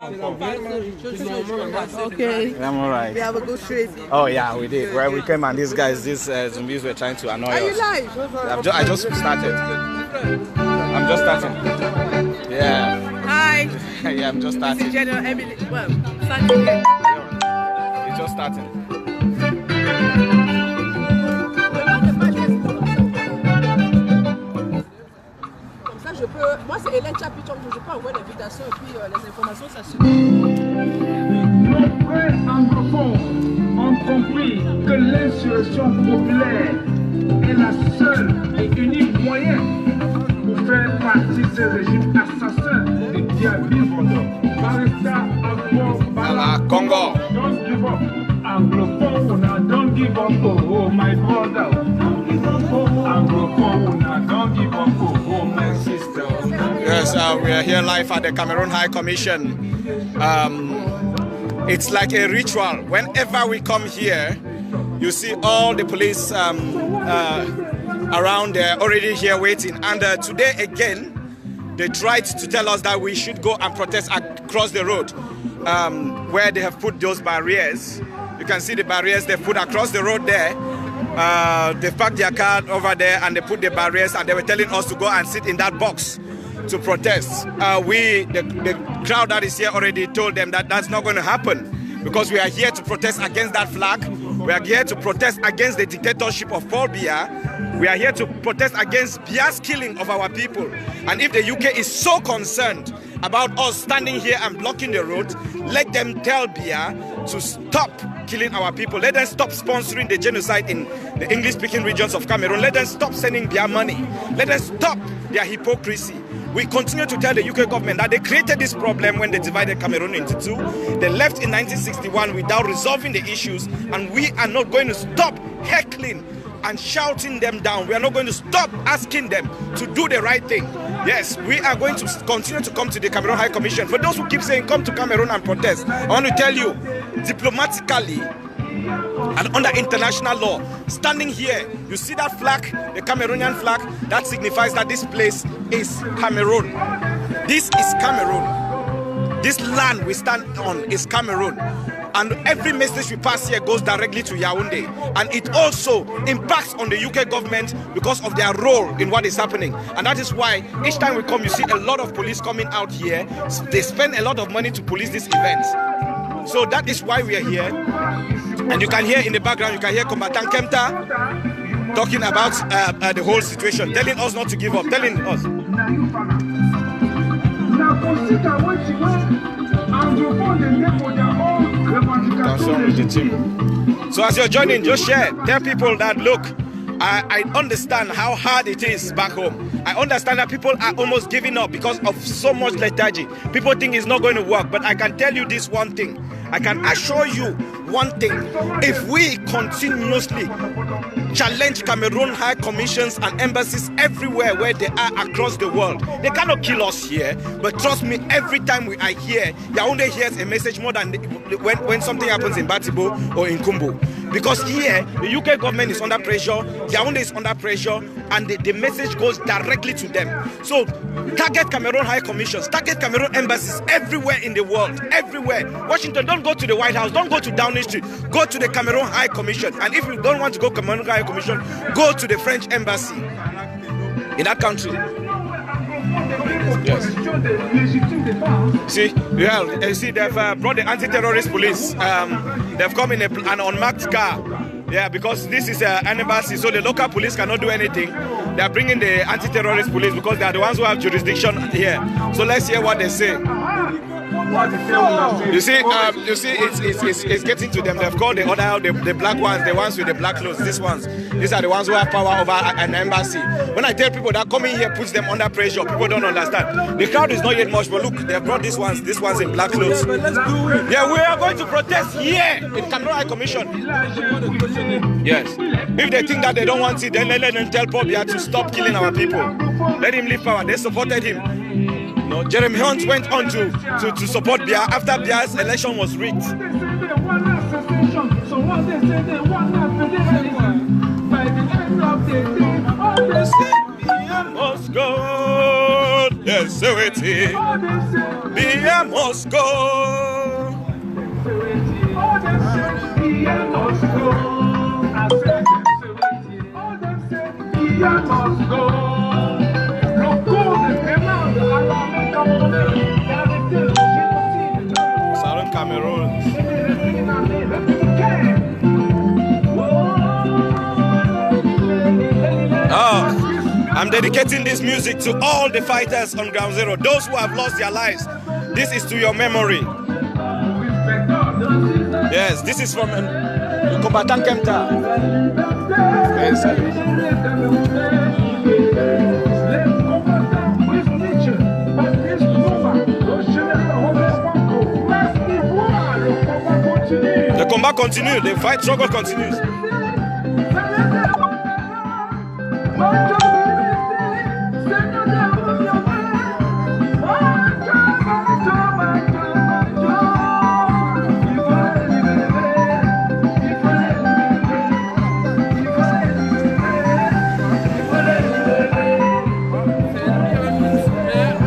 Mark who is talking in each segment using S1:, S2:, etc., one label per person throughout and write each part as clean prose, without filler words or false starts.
S1: Okay.
S2: I'm alright.
S1: We have a good trip.
S2: Oh yeah, we did. Well, we came and these guys, these zombies were trying to annoy us.
S1: Are you live?
S2: I just started. I'm just starting. Yeah.
S1: Hi.
S2: Yeah, I'm just starting.
S1: This is General Emily. Well, starting here.
S2: It's just starting.
S1: Moi, c'est Hélène Chapiton que je peux envoyer l'invitation et puis les informations, ça se
S3: Nos frères anglophones ont compris que l'insurrection populaire est la seule et unique moyen pour faire partie de ce régime assassin et diabolique.
S2: Congo.
S3: Don't give up. Anglophone, don't give up. Oh, my brother. Anglophone, don't give up. Oh, my sister.
S2: Yes, we are here live at the Cameroon High Commission. It's like a ritual. Whenever we come here, you see all the police around there already here waiting. And today again, they tried to tell us that we should go and protest across the road where they have put those barriers. You can see the barriers they've put across the road there. They've parked their car over there and they put the barriers and they were telling us to go and sit in that box to protest. The crowd that is here already told them that that's not going to happen because we are here to protest against that flag. We are here to protest against the dictatorship of Paul Biya. We are here to protest against Biya's killing of our people. And if the UK is so concerned about us standing here and blocking the road, let them tell Biya to stop killing our people. Let them stop sponsoring the genocide in the English-speaking regions of Cameroon. Let them stop sending Biya money. Let them stop their hypocrisy. We continue to tell the UK government that they created this problem when they divided Cameroon into two. They left in 1961 without resolving the issues, and we are not going to stop heckling and shouting them down. We are not going to stop asking them to do the right thing. Yes, we are going to continue to come to the Cameroon High Commission. For those who keep saying come to Cameroon and protest, I want to tell you, diplomatically and under international law, standing here, you see that flag, the Cameroonian flag, that signifies that this place is Cameroon. This is Cameroon. This land we stand on is Cameroon. And every message we pass here goes directly to Yaoundé. And it also impacts on the UK government because of their role in what is happening. And that is why each time we come, you see a lot of police coming out here. They spend a lot of money to police these events. So that is why we are here. And you can hear in the background, you can hear Combatant Kemta talking about the whole situation, telling us not to give up, telling us. So as you're joining, just share. Tell people that, look, I understand how hard it is back home. I understand that people are almost giving up because of so much lethargy. People think it's not going to work, but I can tell you this one thing. I can assure you one thing. If we continuously challenge Cameroon high commissions and embassies everywhere where they are across the world, they cannot kill us here. But trust me, every time we are here, Yaoundé hears a message more than when something happens in Batibo or in Kumbu. Because here, the UK government is under pressure, Yaoundé is under pressure, and the message goes directly to them. So target Cameroon high commissions, target Cameroon embassies everywhere in the world, everywhere. Washington, don't go to the White House, don't go to Downing Street, go to the Cameroon High Commission. And if you don't want to go Cameroon High Commission, go to the French embassy in that country. Yes. See, yeah, you see, they've brought the anti-terrorist police. They've come in an unmarked car. Yeah, because this is an embassy, so the local police cannot do anything. They are bringing the anti-terrorist police because they are the ones who have jurisdiction here. So let's hear what they say. You see, it's getting to them. They've called the black ones, the ones with the black clothes. These are the ones who have power over an embassy. When I tell people that coming here puts them under pressure, people don't understand. The crowd is not yet much, but look, they've brought these ones in black clothes. Yeah, we are going to protest here in Cameroon High Commission. Yes. If they think that they don't want it, then let them tell Paul Biya to stop killing our people. Let him leave power. They supported him. No, Jeremy Hunt went on to support Biya after Biya's election was rigged. Yes, Here must go. Southern Cameroon. I'm dedicating this music to all the fighters on Ground Zero, those who have lost their lives. This is to your memory. Yes, this is from the combatant Kemta. Yes, the combat continues, the fight struggle continues.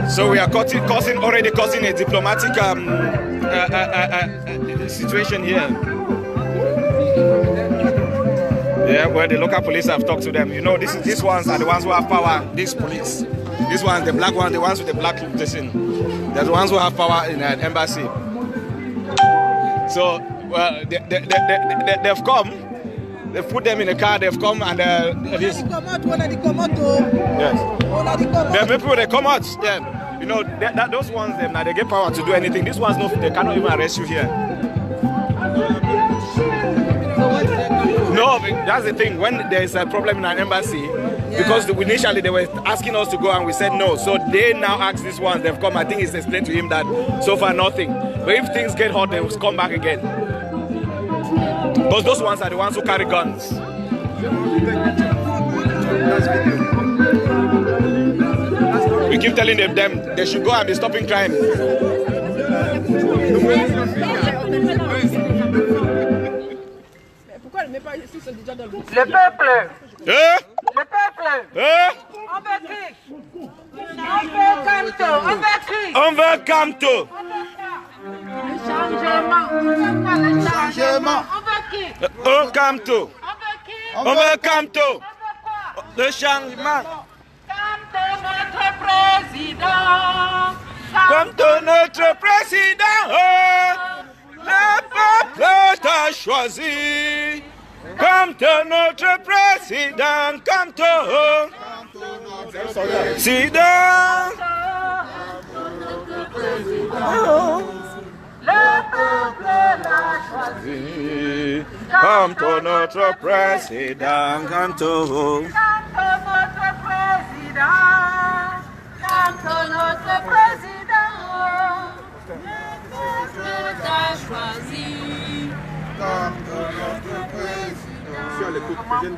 S2: So we are already causing a diplomatic situation here. Yeah, where the local police have talked to them. You know, these ones are the ones who have power. These police, these ones, the black ones, the ones with the black station. They're the ones who have power in an embassy. So, well, they've come. They've put them in a car. They've come and yes. The people they come out. Yeah. You know, those ones, they get power to do anything. These ones, no, they cannot even arrest you here. No, that's the thing. When there is a problem in an embassy, because initially they were asking us to go and we said no. So they now ask these ones, they've come. I think it's explained to him that so far nothing. But if things get hot, they will come back again. Because those ones are the ones who carry guns. We keep telling them they should go and be stopping crime.
S4: Le peuple.
S2: Le
S4: peuple. On veut cri.
S2: On veut Camto.
S4: Le changement. On veut qui?
S2: On Camto. On veut Camto. Le changement.
S4: Camto notre président.
S2: Camto notre président. Le peuple t'a choisi. Camto notre président. Camto. Président.
S4: Le peuple l'a choisi.
S2: Camto notre président. Camto.
S4: Camto notre président. Camto notre président. Le peuple l'a choisi. Camto notre président.
S5: Je suis à l'écoute, je viens de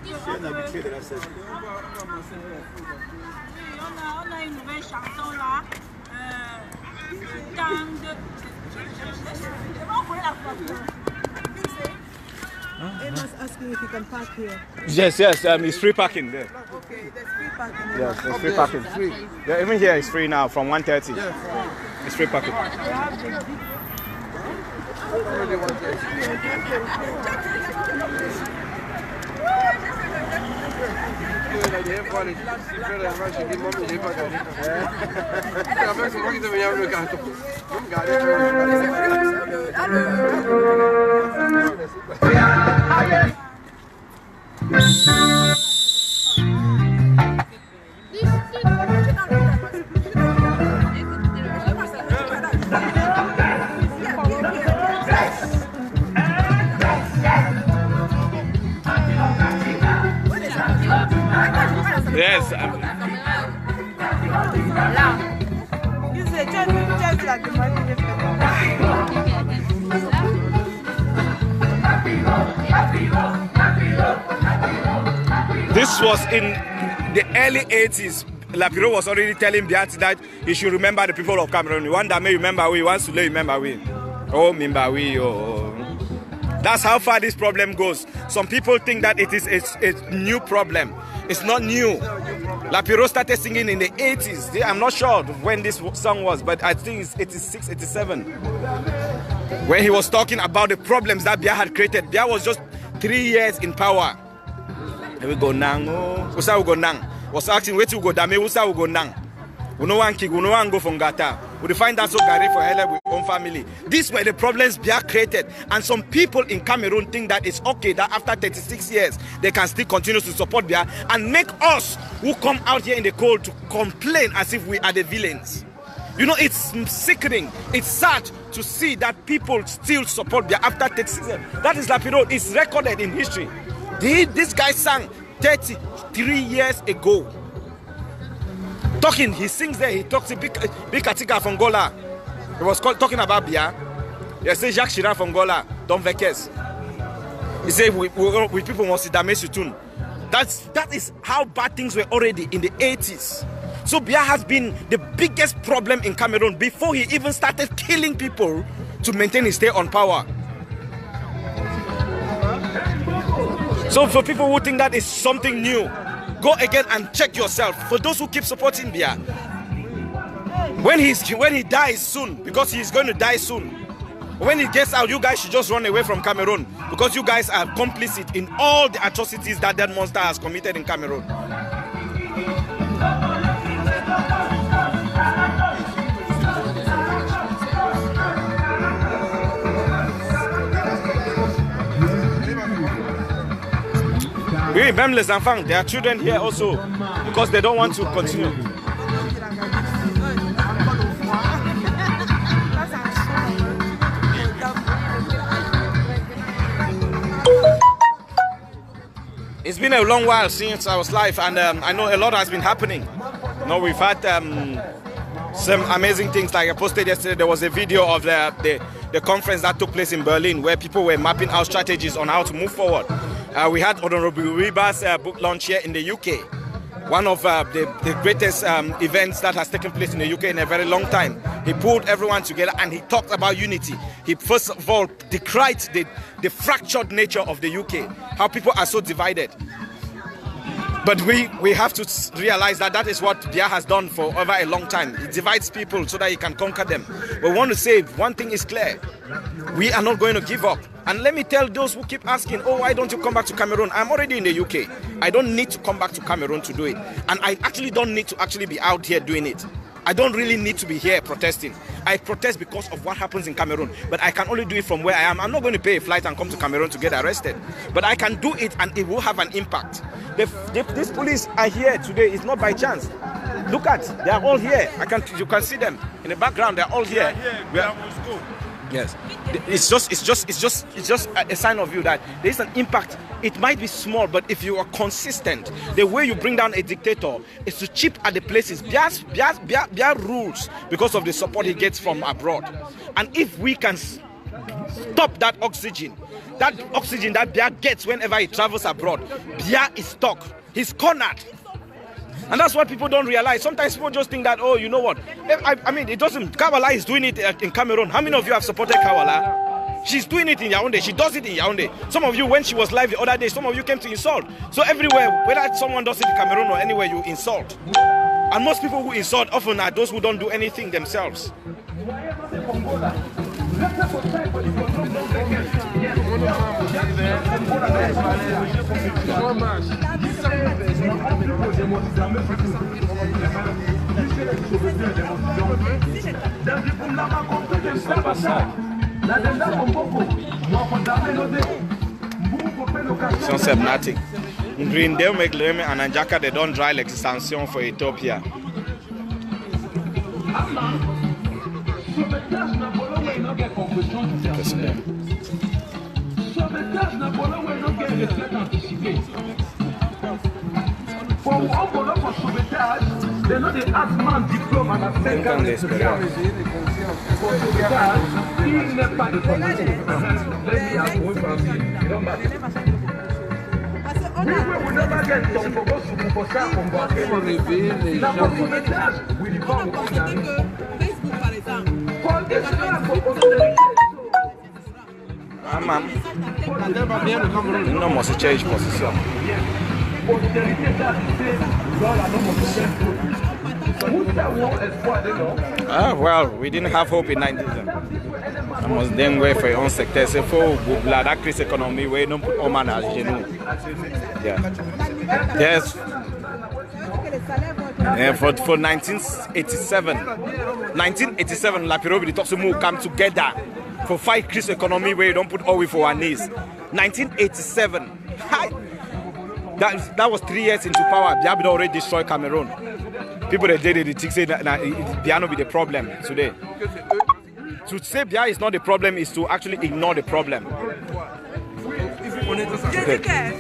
S5: je suis un habitué de la scène.
S6: On a une nouvelle chanson là.
S1: Emma's asking if you can park here.
S2: Yes, it's free parking there.
S1: Okay, there's free parking here.
S2: Yes, it's free parking. Yeah, even here it's free now from 1:30.
S5: Yeah.
S2: It's free parking.
S5: La dernière fois, les super match, j'ai dit, moi, je n'ai pas gagné. Après, c'est moi qui devais le carton. Vous me gardez.
S2: Yes. This was in the early 80s. Lapiro was already telling Biati that he should remember the people of Cameroon. The one that may remember we, wants to remember we. Oh, remember we. Oh. That's how far this problem goes. Some people think that it is a new problem. It's not new. Lapiro started singing in the 80s. I'm not sure when this song was, but I think it's 86, 87. When he was talking about the problems that Biya had created. Biya was just 3 years in power. Here we go nang. Usa we go nang. Was asking where to go dame. Usa we go nang. We no one kick. We no one go from Gata. We find that so Gary for hell with own family. These were the problems Biya created, and some people in Cameroon think that it's okay that after 36 years they can still continue to support Biya and make us who come out here in the cold to complain as if we are the villains. You know, it's sickening. It's sad to see that people still support Biya after 36 years. That is Lapiro. It's recorded in history. This guy sang 33 years ago. Talking, he sings there, he talks a big Katika from Gola. He was talking about Biya. He said Jacques Chirac from Gola, don't vekes. He said we people must damage tune. That is how bad things were already in the 80s. So Biya has been the biggest problem in Cameroon before he even started killing people to maintain his stay on power. So for people who think that is something new, go again and check yourself. For those who keep supporting Biya, when he dies soon, because he's going to die soon, when he gets out, you guys should just run away from Cameroon, because you guys are complicit in all the atrocities that monster has committed in Cameroon. Oui, même les enfants, there are children here also, because they don't want to continue. It's been a long while since I was live, and I know a lot has been happening. You know, we've had some amazing things. Like I posted yesterday, there was a video of the conference that took place in Berlin, where people were mapping out strategies on how to move forward. We had Honorable Riba's book launch here in the UK. One of the greatest events that has taken place in the UK in a very long time. He pulled everyone together and he talked about unity. He first of all decried the fractured nature of the UK, how people are so divided. But we have to realize that is what Biya has done for over a long time. It divides people so that he can conquer them. But we want to say one thing is clear. We are not going to give up. And let me tell those who keep asking, oh, why don't you come back to Cameroon? I'm already in the UK. I don't need to come back to Cameroon to do it. And I actually don't need to actually be out here doing it. I don't really need to be here protesting. I protest because of what happens in Cameroon. But I can only do it from where I am. I'm not going to pay a flight and come to Cameroon to get arrested. But I can do it and it will have an impact. These police are here today. It's not by chance. Look at, they are all here. You can see them in the background. They're all here. Yes, it's just a sign of you that there is an impact. It might be small, but if you are consistent, the way you bring down a dictator is to chip at the places. Biya rules because of the support he gets from abroad. And if we can stop that oxygen that Biya gets whenever he travels abroad, Biya is stuck. He's cornered. And that's what people don't realize. Sometimes people just think that, oh, you know what? I mean, it doesn't. Kawala is doing it in Cameroon. How many of you have supported Kawala? She's doing it in Yaoundé. She does it in Yaoundé. Some of you, when she was live the other day, some of you came to insult. So everywhere, whether someone does it in Cameroon or anywhere, you insult. And most people who insult often are those who don't do anything themselves. Sans nothing. Green they make leme and Anjaka they don't dry l'extension for Ethiopia. Non, moi c'est change position. Well, we didn't have hope in 90s. I must then wait for your own sector. C'est faux, la crise économique, we don't put all man à genoux. Yeah. Yes. Yeah, for 1987, La Pirobi, the Tosumu come together for fight crise economy where you don't put all we for our knees. 1987. That was 3 years into power. Biya already destroyed Cameroon. People that did it, say that Biya no be the problem today. To say Biya is not the problem is to actually ignore the problem. Okay.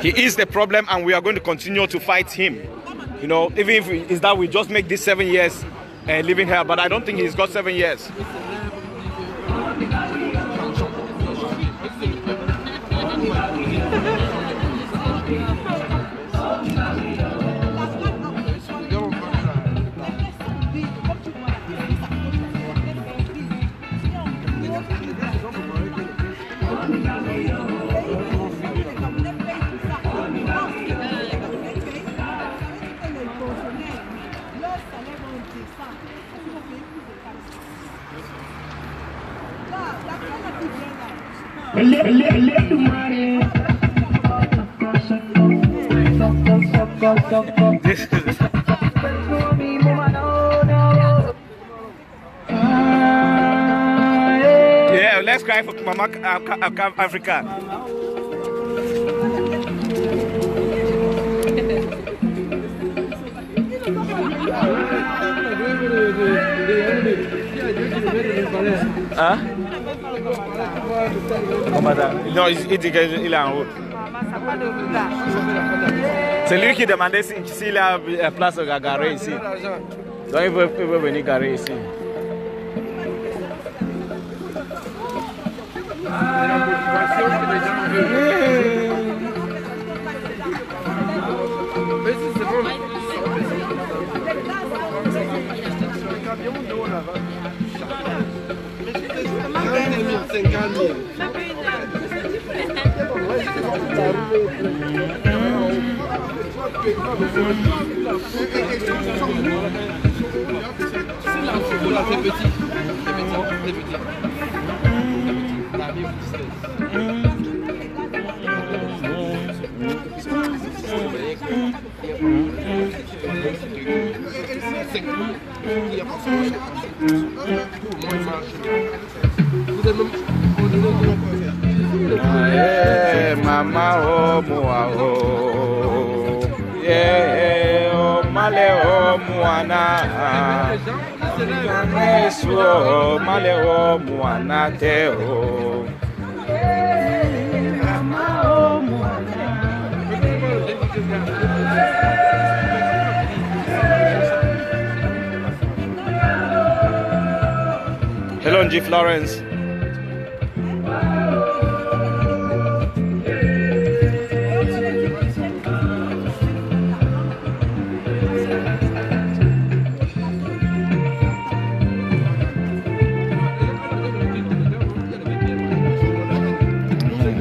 S2: He is the problem, and we are going to continue to fight him. You know, even if it's that we just make this 7 years living here, but I don't think he's got 7 years. Yeah, let's cry for Mama Africa. Huh? Non, il est en haut. C'est lui qui demandait s'il a la place à garer ici. Donc il veut venir garer ici. Mama oh mua oh yeah oh male oh muana oh male oh muana te oh mama oh muana. Hello, G. Florence.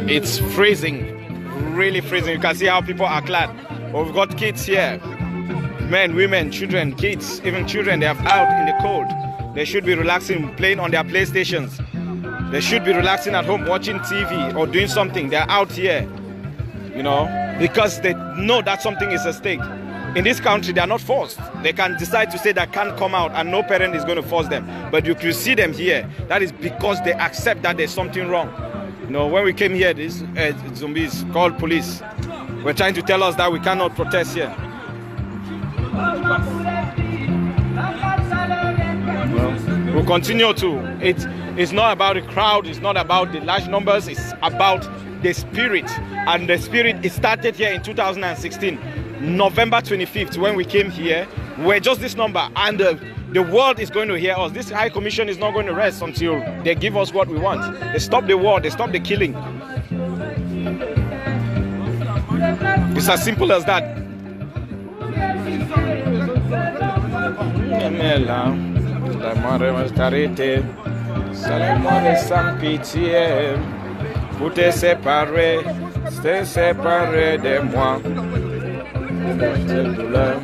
S2: It's freezing, really freezing. You can see how people are clad. We've got kids here, men, women, children, kids, even children. They are out in the cold. They should be relaxing, playing on their PlayStations. They should be relaxing at home, watching TV or doing something. They're out here, you know, because they know that something is at stake. In this country, they are not forced. They can decide to say they can't come out and no parent is going to force them. But you see them here, that is because they accept that there's something wrong. You know, when we came here, these zombies called police were trying to tell us that we cannot protest here. We'll continue to. It's not about the crowd, it's not about the large numbers, it's about the spirit. And the spirit, it started here in 2016, November 25th, when we came here. We're just this number, and the world is going to hear us. This High Commission is not going to rest until they give us what we want. They stop the war, they stop the killing. It's as simple as that. rester séparé de moi. Quelle douleur.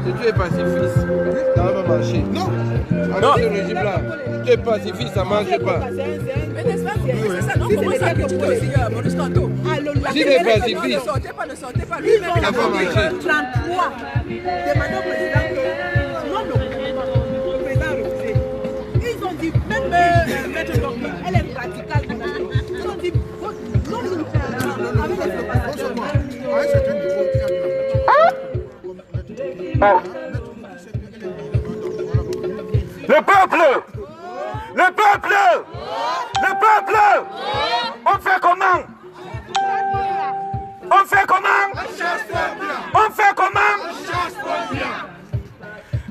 S5: Si tu es pacifiste, ça va marcher. Non. Avec ce régime-là, si tu es pacifiste, ça ne marche pas.
S1: Mais n'est-ce pas, c'est ça, non? Comment ça critiquer aussi Maurice Kanto?
S5: Si les pacifistes,
S1: ne sortez pas. Lui-même, il a dit 33 demandant au président que non, le président a refusé. Ils ont dit, même Maître Docteur, elle est radicale. Ils ont dit, non, avec les
S2: Le peuple! Le peuple! Le peuple! On fait comment? On fait comment? On fait comment?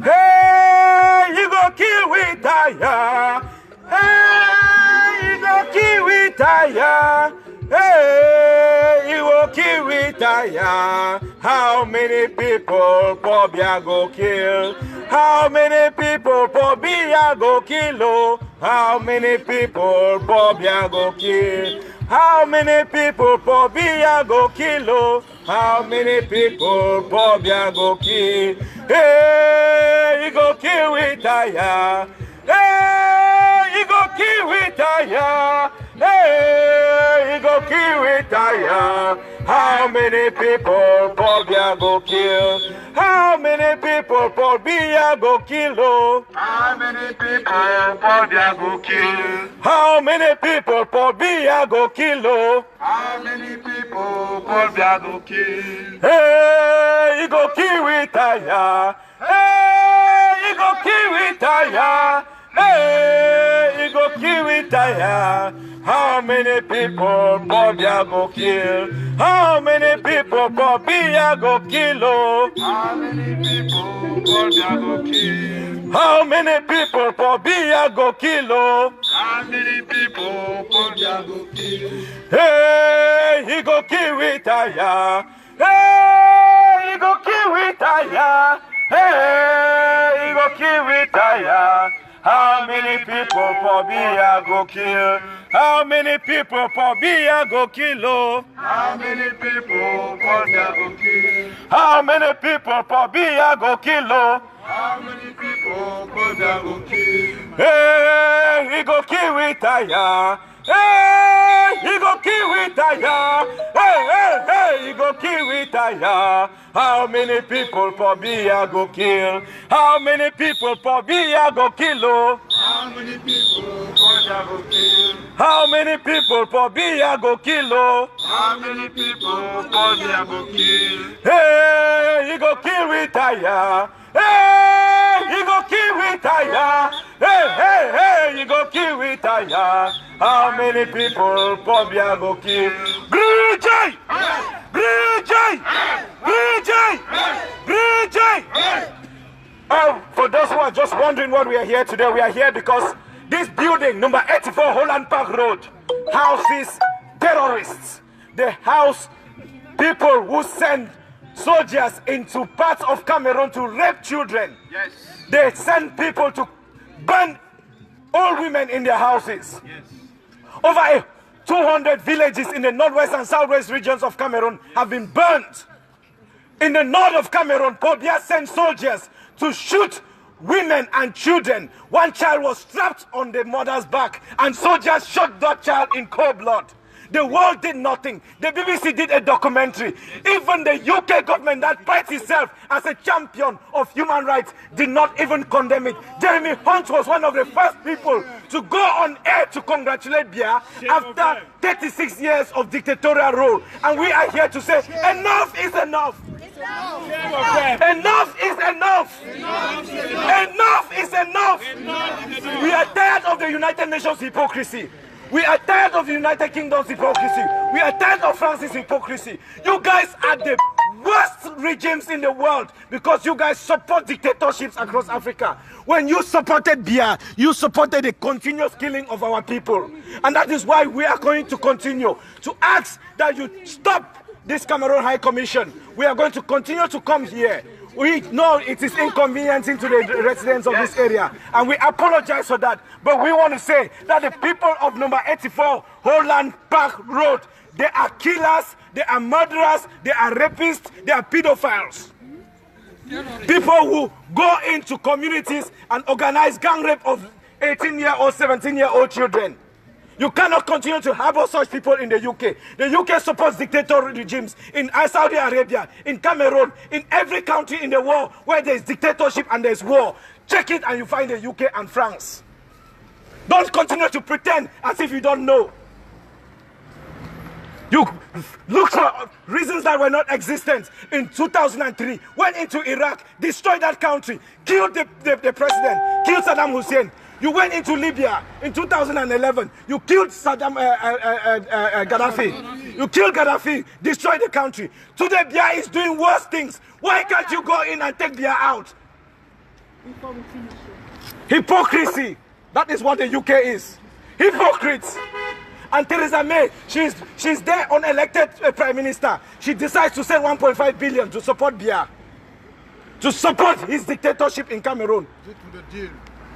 S2: Hey, you go kill with tire. Hey, you go kill with tire. Hey, you go kill with tire. How many people Pobia go kill? How many people Pobia go kill? How many people Pobia go kill? How many people Pobia go kill? How many people Pobia go kill? Hey, you go kill with tire. Hey, you go kill with tire. Hey, you go kill with tire. How many people Pobia go kill? How many people Pobia go kill? How many people Pobia go kill? How many people Pobia go kill? How many people Pobia go kill? Hey, you go kill with tire. Hey, you go kill with tire. Hey, you go kill with tire. How many people Pobia go kill? How many people Pobia go kill? How many people Pobia go kill? How many people Pobia go kill? How many people Pobia go kill? Hey, he go kill with tire. Hey, he go kill with tire. Hey, he go kill with tire. How many people Pobia go kill? How many people Pobia go kill? How many people Pobia go kill? How many people Pobia go kill? How many people Pobia go kill? Hey, he go kill with tire. Hey, he go kill with tire. Hey, hey, hey, he go kill with tire. How many people Pobia go kill? How many people Pobia go kill? How many people Pobia go kill? How many people Pobia go kill? How many people Pobia go kill? Hey, he go kill with tire. Hey, he go kill with tire. Hey, hey, hey, he go kill with tire. How many people Pobia go kill? Bridget! Bridget! Bridget! Bridget! For those who are just wondering why we are here today, we are here because this building, number 84 Holland Park Road, houses terrorists. They house people who send soldiers into parts of Cameroon to rape children. Yes. They send people to burn old women in their houses. Yes. Over 200 villages in the northwest and southwest regions of Cameroon have been burnt. In the north of Cameroon, Pobia sent soldiers to shoot women and children. One child was strapped on the mother's back and soldiers shot that child in cold blood. The world did nothing. The BBC did a documentary. Even the UK government that prides itself as a champion of human rights did not even condemn it. Jeremy Hunt was one of the first people to go on air to congratulate Biya after 36 years of dictatorial rule. And we are here to say enough is enough. Enough is enough. Enough is enough. We are tired of the United Nations hypocrisy. We are tired of the United Kingdom's hypocrisy. We are tired of France's hypocrisy. You guys are the
S7: worst regimes in the world because you guys support dictatorships across Africa. When you supported Biya, you supported the continuous killing of our people. And that is why we are going to continue to ask that you stop this Cameroon High Commission. We are going to continue to come here. We know it is inconveniencing to the residents of this area, and we apologize for that. But we want to say that the people of number 84 Holland Park Road, they are killers, they are murderers, they are rapists, they are pedophiles. People who go into communities and organize gang rape of 18-year-old, 17-year-old children. You cannot continue to harbor such people in the UK. The UK supports dictatorial regimes in Saudi Arabia, in Cameroon, in every country in the world where there is dictatorship and there is war. Check it and you find the UK and France. Don't continue to pretend as if you don't know. You look for reasons that were not existent in 2003, went into Iraq, destroyed that country, killed the president, killed Saddam Hussein. You went into Libya in 2011. You killed Gaddafi. You killed Gaddafi, destroyed the country. Today, Biya is doing worse things. Why can't you go in and take Biya out? Hypocrisy. That is what the UK is. Hypocrites. And Theresa May, she's there, unelected Prime Minister. She decides to send 1.5 billion to support Biya, to support his dictatorship in Cameroon.
S8: To the deal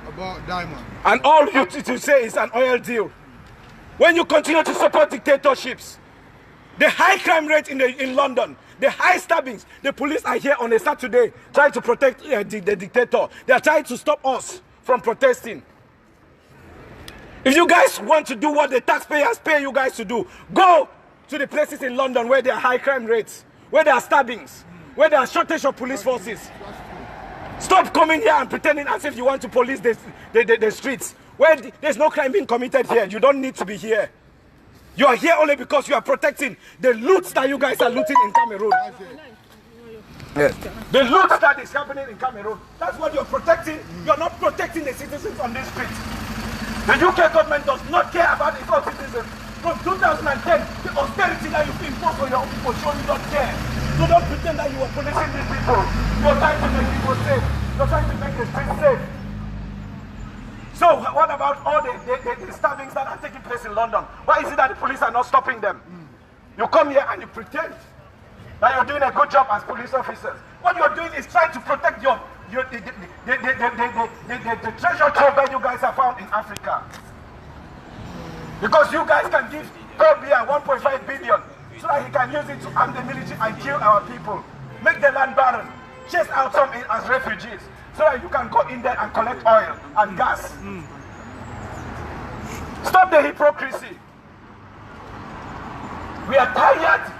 S8: about diamond.
S7: And all you to say is an oil deal. When you continue to support dictatorships, the high crime rate in London, the high stabbings, the police are here on a Saturday trying to protect the dictator. They are trying to stop us from protesting. If you guys want to do what the taxpayers pay you guys to do, go to the places in London where there are high crime rates, where there are stabbings, where there are shortage of police forces. Stop coming here and pretending as if you want to police the streets. Where there's no crime being committed here. You don't need to be here. You are here only because you are protecting the loot that you guys are looting in Cameroon. Yes. The loot that is happening in Cameroon. That's what you're protecting. You're not protecting the citizens on this street. The UK government does not care about its own citizens. From 2010, the austerity that you've imposed on your own people show you don't care. So don't pretend that you are policing these people. You're trying to make people safe. You're trying to make the streets safe. So what about all the stabbings that are taking place in London? Why is it that the police are not stopping them? You come here and you pretend that you're doing a good job as police officers. What you're doing is trying to protect the treasure trove that you guys have found in Africa. Because you guys can give Biya 1.5 billion so that he can use it to arm the military and kill our people. Make the land barren, chase out some in as refugees so that you can go in there and collect oil and gas. Stop the hypocrisy. We are tired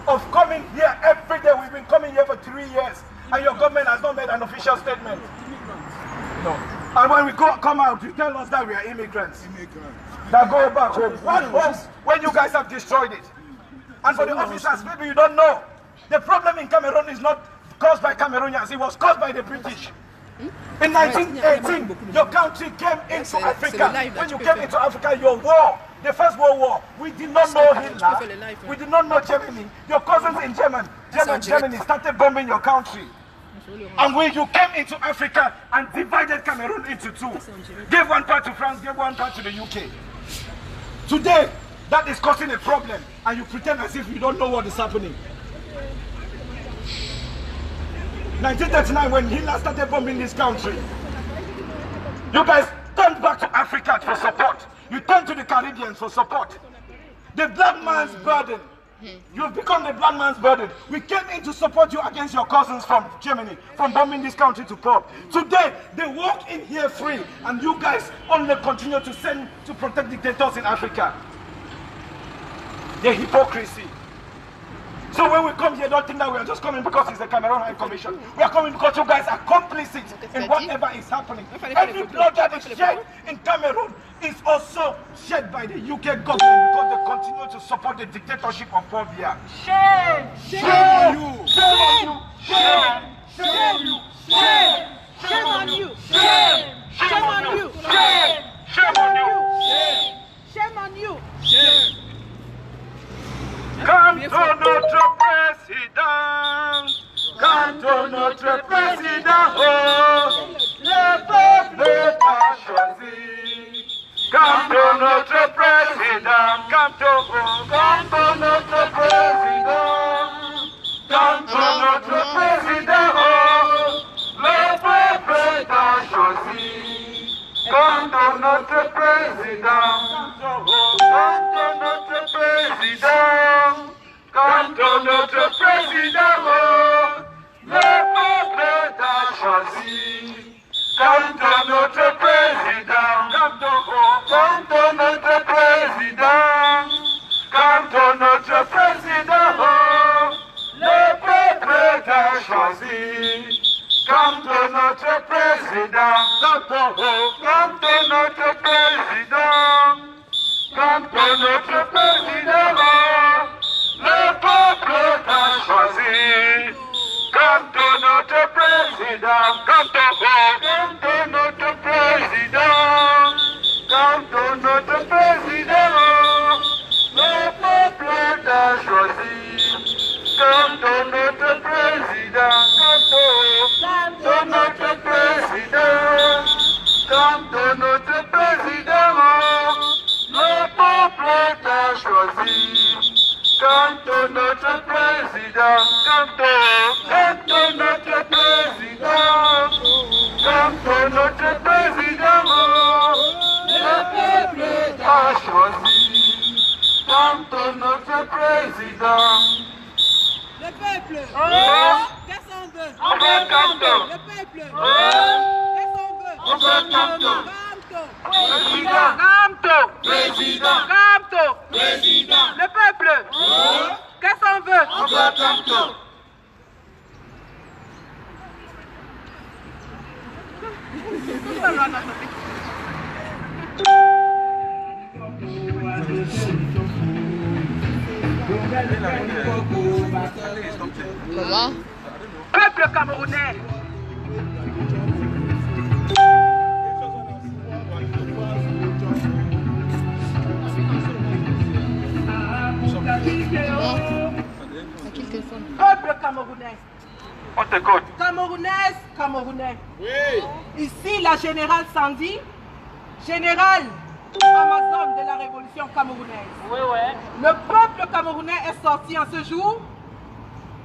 S7: of coming here every day. We've been coming here for 3 years and your government has not made an official statement. No. And when we come out, you tell us that we are immigrants. That go back home. What home when you guys have destroyed it? And for the officers, maybe you don't know. The problem in Cameroon is not caused by Cameroonians, it was caused by the British. In 1918, your country came into Africa. When you came into Africa, your war, the First World War, we did not know Hitler, we did not know Germany. Your cousins in Germany started bombing your country. And when you came into Africa and divided Cameroon into two, gave one part to France, gave one part to the UK. Today, that is causing a problem, and you pretend as if you don't know what is happening. 1939, when Hitler started bombing this country, you guys turned back to Africa for support. You turned to the Caribbean for support. The black man's burden. You've become the black man's burden. We came in to support you against your cousins from Germany, from bombing this country to pop. Today, they walk in here free, and you guys only continue to send to protect dictators in Africa. The hypocrisy. So when we come here, don't think that we are just coming because it's the Cameroon High Commission. We are coming because you guys are complicit in whatever is happening. Every blood that is shed in Cameroon is also shed by the UK government because they continue to support the dictatorship of Paul Biya.
S4: Shame!
S7: Shame on you! Shame on you!
S4: Shame! Shame! Shame! Shame on you! Shame! Shame on you! Shame!
S7: Shame on you!
S4: Shame on you!
S7: Come to notre président.
S3: choisi. Quand notre président, quand notre président, quand notre président, le peuple t'a choisi. Quand notre président, quand notre président, quand notre président, le peuple t'a choisi. Quand notre président, quand notre président, quand notre président, le peuple t'a choisi. Quand notre président, quand notre président, quand notre président, le peuple t'a choisi. Quand notre président, quand notre président, quand notre président, le peuple t'a choisi. Quand notre président, quand notre président, quand notre président, le peuple t'a choisi. Quand notre président,
S1: le peuple, qu'est-ce qu'on veut?
S3: on veut Canto.
S1: Le peuple, qu'est-ce qu'on veut?
S3: On veut Canto.
S1: Président,
S3: Canto. Président,
S1: Canto,
S3: président,
S1: le peuple, qu'est-ce qu'on veut?
S3: on veut Canto.
S9: Comment?
S1: Peuple camerounais. Peuple camerounais.
S3: On t'écoute.
S1: Camerounaise, Camerounais. Oui. Ici, la générale Sandy, générale Amazon de la révolution camerounaise.
S6: Oui, oui.
S1: Le peuple camerounais est sorti en ce jour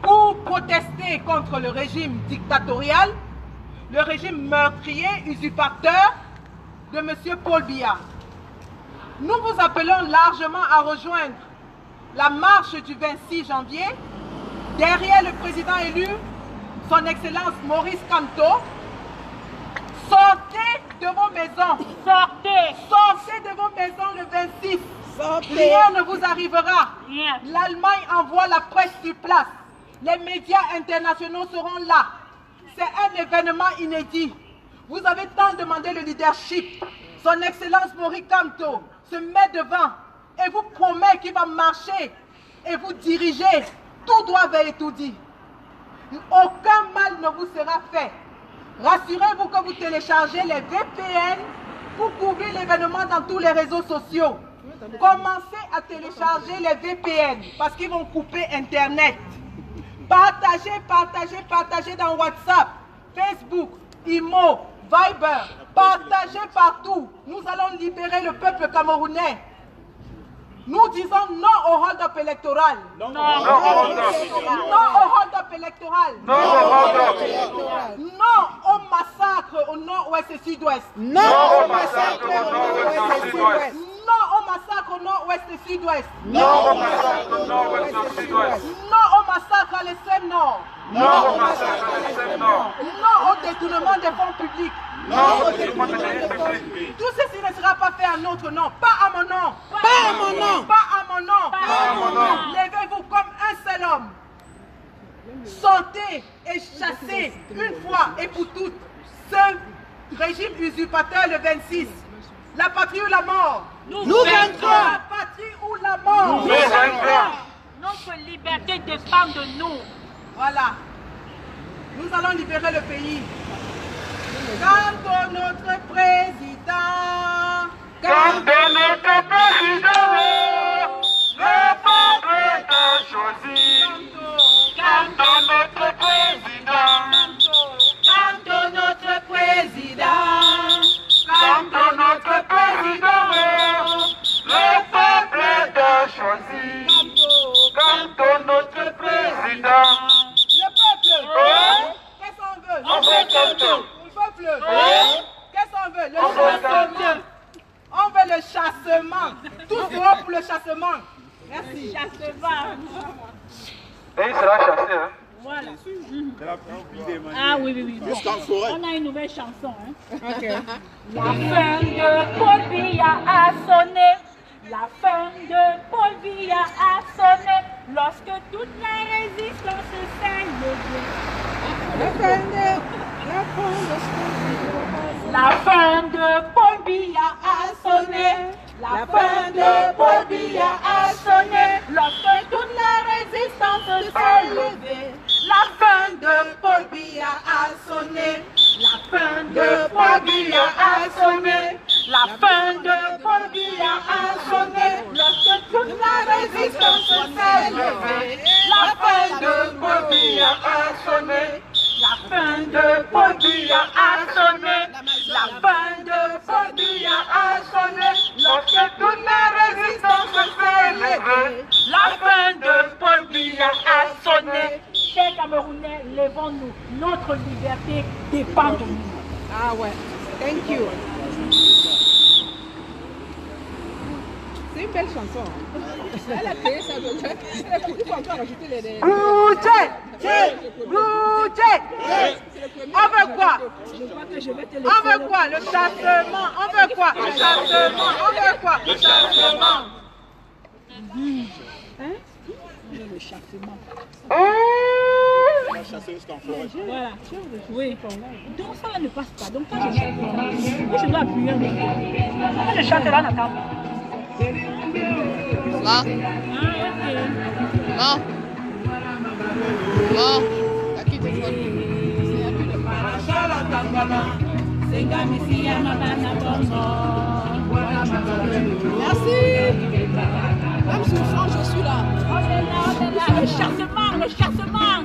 S1: pour protester contre le régime dictatorial, le régime meurtrier, usurpateur de M. Paul Biya. Nous vous appelons largement à rejoindre la marche du 26 janvier derrière le président élu, son Excellence Maurice Kamto. Sortez de vos maisons.
S6: Sortez.
S1: Sortez de vos maisons le 26.
S6: Sortez.
S1: Rien ne vous arrivera.
S6: Rien.
S1: L'Allemagne envoie la presse sur place. Les médias internationaux seront là. C'est un événement inédit. Vous avez tant demandé le leadership. Son Excellence Maurice Kamto se met devant et vous promet qu'il va marcher et vous diriger tout droit vers étourdi. Aucun mal ne vous sera fait. Rassurez-vous que vous téléchargez les VPN pour couvrir l'événement dans tous les réseaux sociaux. Commencez à télécharger les VPN parce qu'ils vont couper Internet. Partagez, partagez, partagez dans WhatsApp, Facebook, Imo, Viber. Partagez partout. Nous allons libérer le peuple camerounais. Nous disons non au hold-up électoral. Non au hold-up électoral. Non au massacre au nord-ouest et sud-ouest.
S3: Non au massacre au nord-ouest et sud-ouest.
S1: Non au massacre au nord-ouest et sud-ouest.
S3: Non au massacre au nord-ouest et sud-ouest.
S1: Non au massacre à l'extrême nord.
S3: Non au massacre à l'extrême nord.
S1: Non au détournement des fonds publics.
S3: Non au détournement des fonds publics.
S1: Tout ceci ne sera pas fait à notre nom, pas à mon nom.
S6: Pas à mon nom.
S1: Pas à mon nom.
S3: Pas à mon nom.
S1: Levez-vous comme un seul homme. Sortez et chassez une fois et pour toutes ce régime usurpateur le 26. La patrie ou la mort?
S6: Nous
S1: vaincrons. La patrie ou la mort?
S3: Nous vaincrons.
S6: Notre liberté dépend de nous.
S1: Voilà. Nous allons libérer le pays. Quand notre président,
S3: quand notre président, le peuple t'a choisi. Quand notre président,
S1: quand notre président,
S3: quand notre président, le peuple t'a choisi. Quand notre président,
S1: le peuple, qu'est-ce qu'on veut?
S3: on veut Canto.
S1: Le peuple, qu'on veut? Le chassement. On veut le chassement. Tous seront pour le chassement. Merci.
S6: Chassement.
S5: Et il sera chassé, hein?
S6: Voilà. Ah oui, oui, oui. Bon, on a une nouvelle chanson. Hein.
S1: Ok.
S6: La fin de Paul Biya a sonné. La fin de Paul Biya a sonné. Lorsque toute la résistance s'est levée.
S1: La fin de
S6: Paul Biya a sonné. La fin de Paul Biya a sonné. Lorsque toute la résistance s'est levée.
S1: La fin de Paul Biya a sonné.
S6: La fin de Paul Biya a sonné. La fin de Paul Biya a sonné. Lorsque toute la résistance s'est levée. La fin de Paul Biya a sonné. La fin de Paul Biya a sonné. La fin de Paul Biya a sonné. Lorsque toute la résistance s'est levée. La fin de Paul Biya a sonné. Chers Camerounais, levons-nous. Notre liberté dépend de nous.
S1: Ah ouais. Thank you. C'est une belle chanson. Elle a créé ça. Il faut encore rajouter les...
S6: Bougez! Bougez! On veut quoi? On veut quoi? Le chassement. On veut quoi? Le chassement. On veut quoi? Le chassement.
S1: Hein?
S6: Le chassement.
S7: La chasseuse qu'en forêt.
S6: Voilà. Oui. Donc ça ne passe pas. Donc quand je chante, moi je dois appuyer un peu. Quand je chante là, on attend.
S9: Là. Là. Là. À qui tu fais?
S1: Merci. Même si je change, je suis là.
S6: On est là. Le chassement, le chassement.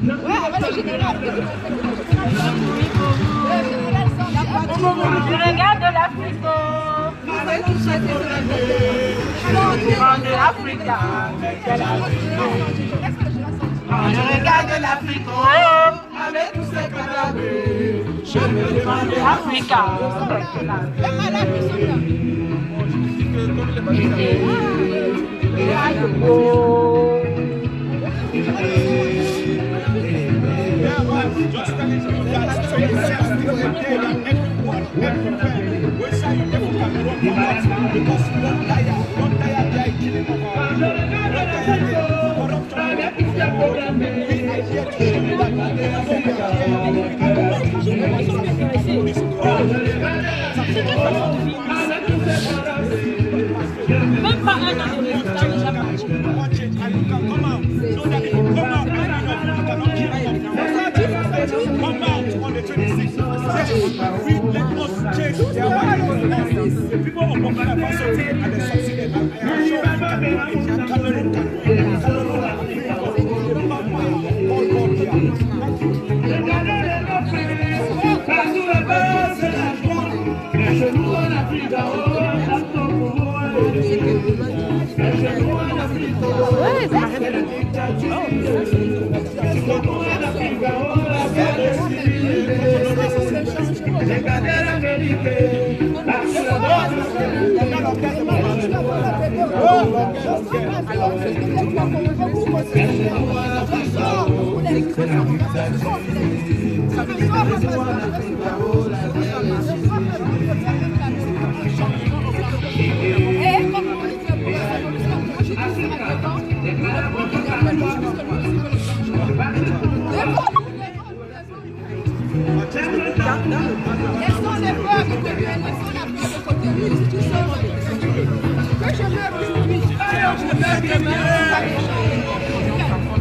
S1: Ouais, avec le général.
S6: Je regarde l'Afrique. De l'Afrique. Je regarde l'Afrique. Avec tous ces cadavres. Je me demande l'Afrique. Même pas un an de résultat déjà parti.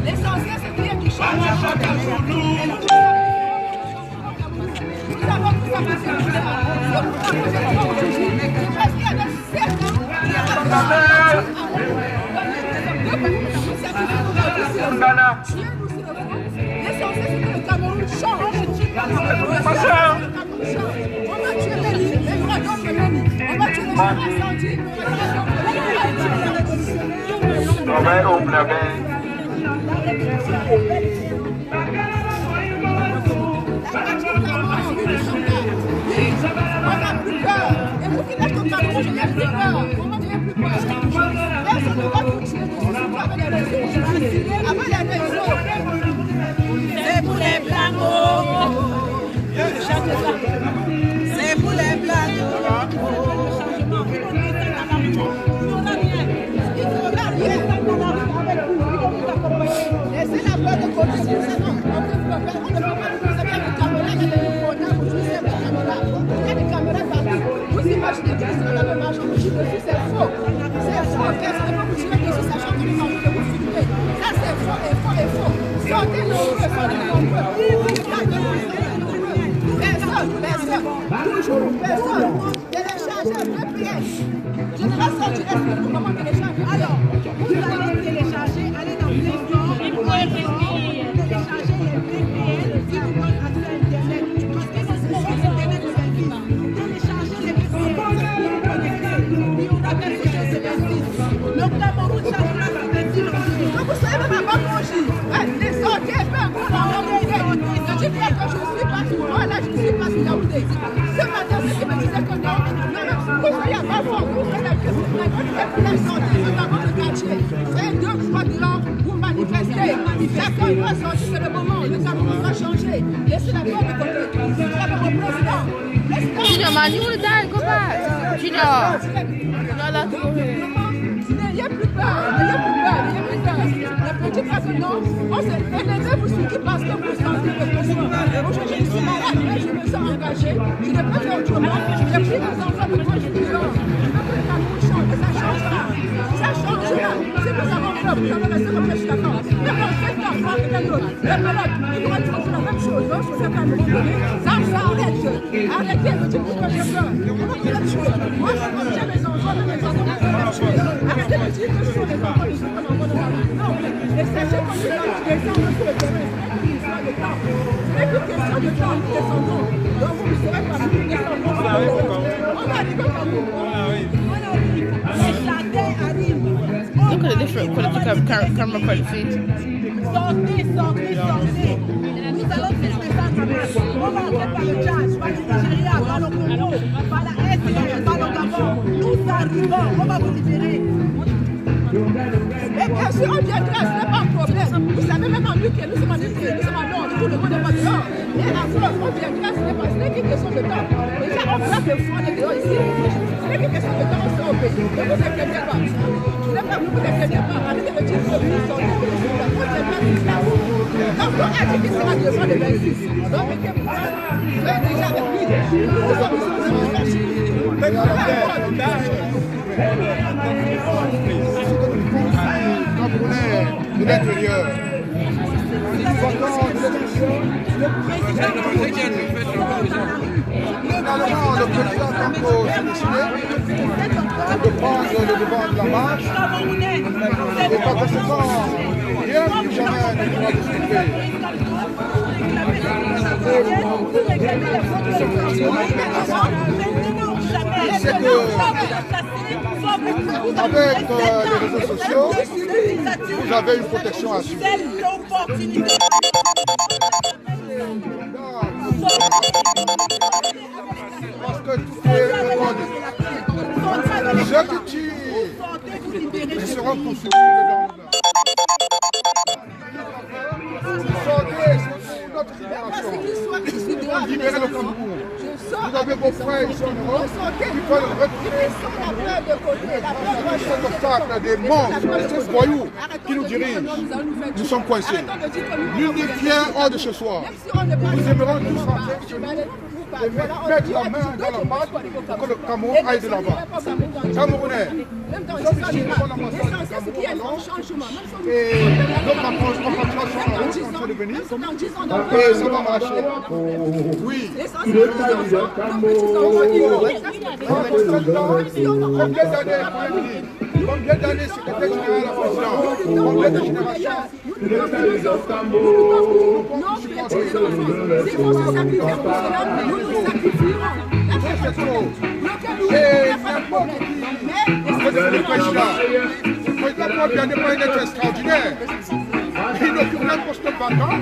S1: L'essentiel, c'est qu'il y a qui change. L'essentiel, c'est que le Cameroun change. On va tuer Béni, les dragons de Béni. On va tuer les incendie. On va
S6: je n'ai plus peur. Moi, je n'ai plus peur. Personne ne va vous tirer dessus avec les réseaux. Avec les réseaux.
S1: C'est pour les Blancs. C'est pour les Blancs.
S6: Laissez la peur de côté, on ne peut pas nous faire des caméras, il y a des reportages, vous jouez avec des caméras. Il y a des caméras partout. Vous imaginez que si on a le marché, vous jouez dessus, c'est faux. C'est faux. Personne ne peut vous tirer dessus, sachant que nous avons de vous filmer. Ça, c'est faux et faux et faux. Sortez nombreux, sortez nombreux. Personne. Toujours personne. Téléchargez un VPN. Je ne vais sortir pour comment télécharger. Alors, vous allez télécharger, allez dans Play Store, télécharger les VPN qui vous donnent accès à Internet. Parce que c'est ce qu'on va Internet de la vie. Téléchargez les VPN, vous allez connecter. Puis on appelle ce que c'est le Cameroun changera son destin. Donc vous savez même pas manger. Les sorties, peu importe. Je dis bien que je ne suis pas sur moi, là je ne suis pas sur Yaoundé. Ce matin, c'est qui me disait que non, vous soyez à ma fort, vous faites la sortie, c'est dans votre quartier. Faites 2-3 bilans, vous manifestez. Chacun doit sortir, c'est le moment, le Cameroun va changer. Laissez la peur de côté. Vous avez mon président.
S9: Junior, man, you will die, go back. Junior.
S6: N'ayez plus peur, n'ayez plus peur, n'ayez plus peur. Ne dites pas que non, on s'est élevé pour ceux qui pensent que vous sentez que vous aujourd'hui je suis malade, mais je me sens engagée. Je ne peux faire autrement. J'ai pris mes enfants de quand je suis dehors. Je veux que le Cameroun change, mais ça changera. Ça changera. Si nous avons peur, vous allez rester comme je suis d'accord. Mais quand 7 ans, quand quelqu'un d'autre, les malades, ils vont toujours faire la même chose. Donc, sur ce Cameroun donné, ça arrête. Arrêtez de dire que j'ai peur. Moi, j'ai mes enfants, mes enfants, arrêtez de dire que ce sont des enfants, ils sont comme enfants de la vie. Non, et sachez qu'on est dans les descendants sur le terrain. Ce n'est qu'une question de temps, nous descendons. Donc vous ne serez pas nous descendons. On a dit que Cameroun.
S1: Les jardins arrivent.
S9: Look at the different camera quality.
S1: Sortez. Nous allons faire ça. On va entrer par le Tchad, par le Nigeria, par le Congo, par la Est, par le Gabon. Nous arrivons, on va vous libérer.
S6: Et bien sûr, on viendra, ce n'est pas un problème. Vous savez même en nous que nous sommes en Ukraine, nous sommes en Nord, tout le monde n'est pas dehors. Et en France, on viendra, ce n'est qu'une question de temps. Déjà, on frappe le front des dehors ici. Ce n'est qu'une question de temps, on sera au pays. Ne vous inquiétez pas. Je n'ai pas, ne vous inquiétez pas. Arrêtez de dire que vous sortez, que vous sortez. On viendra tout là. Donc, on a dit qu'il sera devant le 26. Donc, soyez déjà avec lui. Nous sommes ici, nous sommes cherchés.
S8: Camerounais de l'intérieur. Finalement, le président Campo s'est décidé de prendre le devant de la marche et par conséquent, rien plus jamais ne pourra discuter. C'est que avec les réseaux sociaux, vous avez une protection à suivre. Parce que tout est recordé. Ceux qui tirent, ils seront poursuivis devant sortez, c'est notre libération. Libérez le Cameroun. Vous avez vos frères ici en Europe qui peuvent retirer cet obstacle des monstres, des voyous qui nous dirigent. Nous sommes coincés. Nul n'est fier hors de ce soir. Nous aimerons tous rentrer chez nous et mettre la main dans la pâte pour que le Cameroun aille de l'avant. Camerounais, nous sommes ici devant l'ambassade du Cameroun et nos compatriotes sont en route en train de venir et ça va marcher. Oui. Combien d'années secrétaire général à président? Combien de générations? Nous pouvons supporter.
S6: Si on se sacrifie pour cela, nous nous sacrifierons.
S8: Et n'importe qui, le président Paul Biya n'est pas un être extraordinaire. Il occupe un poste vacant.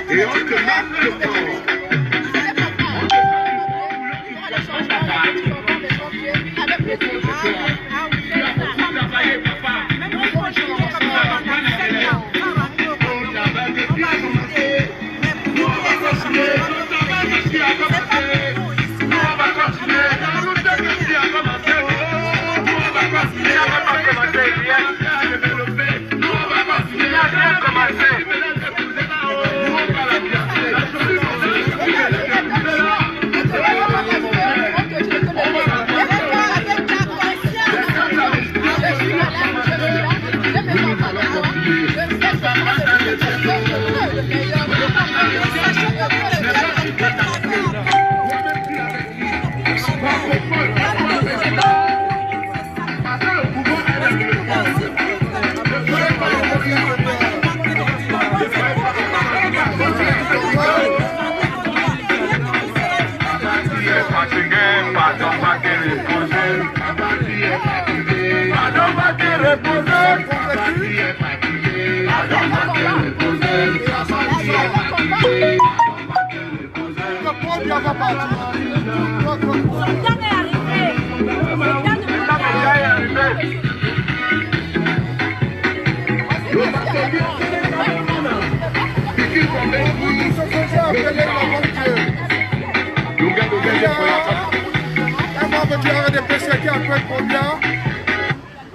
S3: Et on te marque le temps.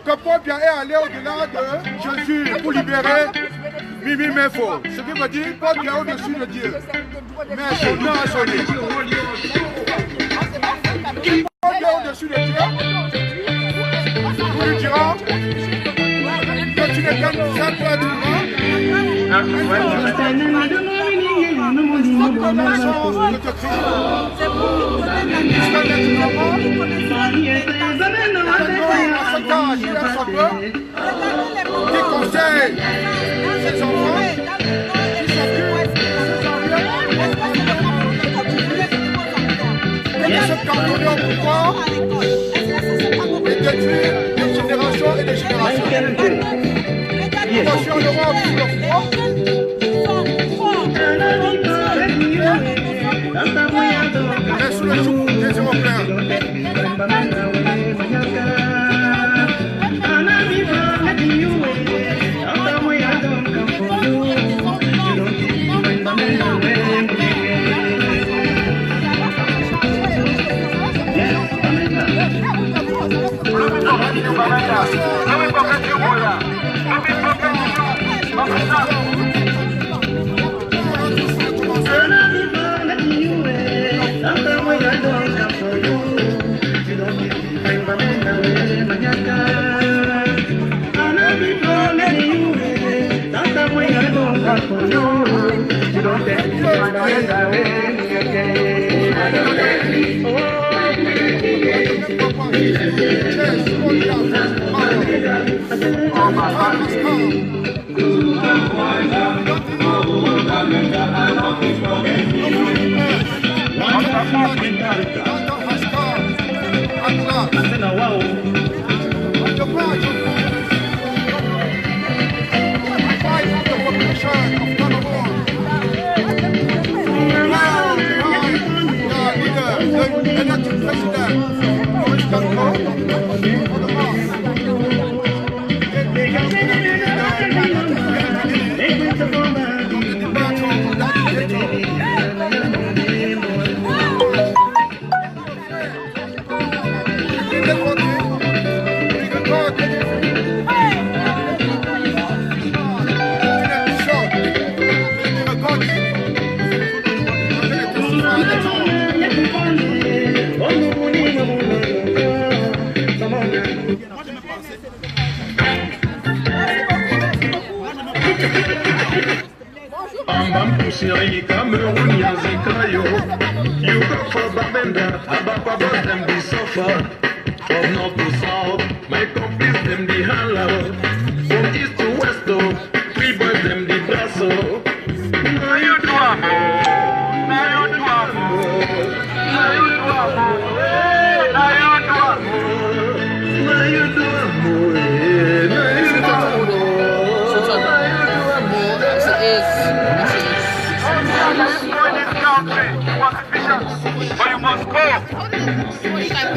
S8: Que Paul Biya est allé au-delà de Jésus pour libérer Mimi Mefo. Ce qui veut dire Paul Biya est au-dessus de Dieu. Mais son nom a sonné. Paul Biya est au-dessus de Dieu. Vous lui dira que tu ne gagnes pas toi du monde. Connaissance de te Christ. Jusqu'à maintenant, qui conseille ses enfants, qui s'occupe de ses enfants, qui se cantonne au pouvoir et détruire des générations et des générations. Attention à l'Europe sous le froid. Mais sous le joug des Européens.
S3: Chérie, Cameroon, Yazikayo. You go for Babenda, Ababa, them be suffer. From north to south, my complice, them the hallow. From east to west, three boys, them the brasso. Now you do a more. Now you do a more. Now you do a more. Now you do a more. Now you do a more. Now you do a more. La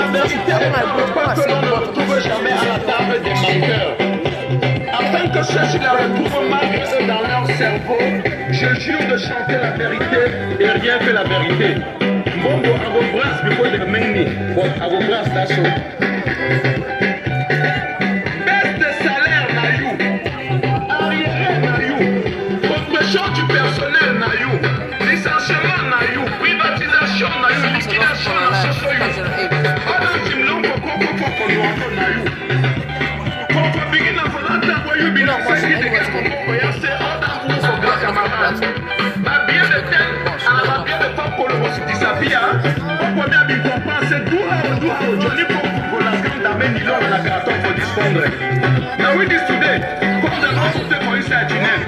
S3: vérité ne pas que l'on ne retrouve jamais à la table des menteurs. Afin que ceux-ci la retrouvent malgré eux dans leur cerveau, je jure de chanter la vérité et rien que la vérité. Bon, à vos bras, before the many. Bon, à vos bras, that's all. Baisse de salaire, Nayou. Arriéré, Nayou. Compression du personnel, Nayou. Licenciement, Nayou. Privatisation, Nayou. Liquidation, Nayou. Adam Jimlon, Koko, Nayou. Koko, begin à voler ta voyou, bien, c'est qui est Koko, c'est Adam Wu, son grand camarade. Ma bien de tête, à la bien de femme pour le rosi disapia. On peut bien comprendre, c'est d'où Johnny pour la grande amène, il a la carton pour dispondre. Now we this today, comme de l'autre pour une satinelle.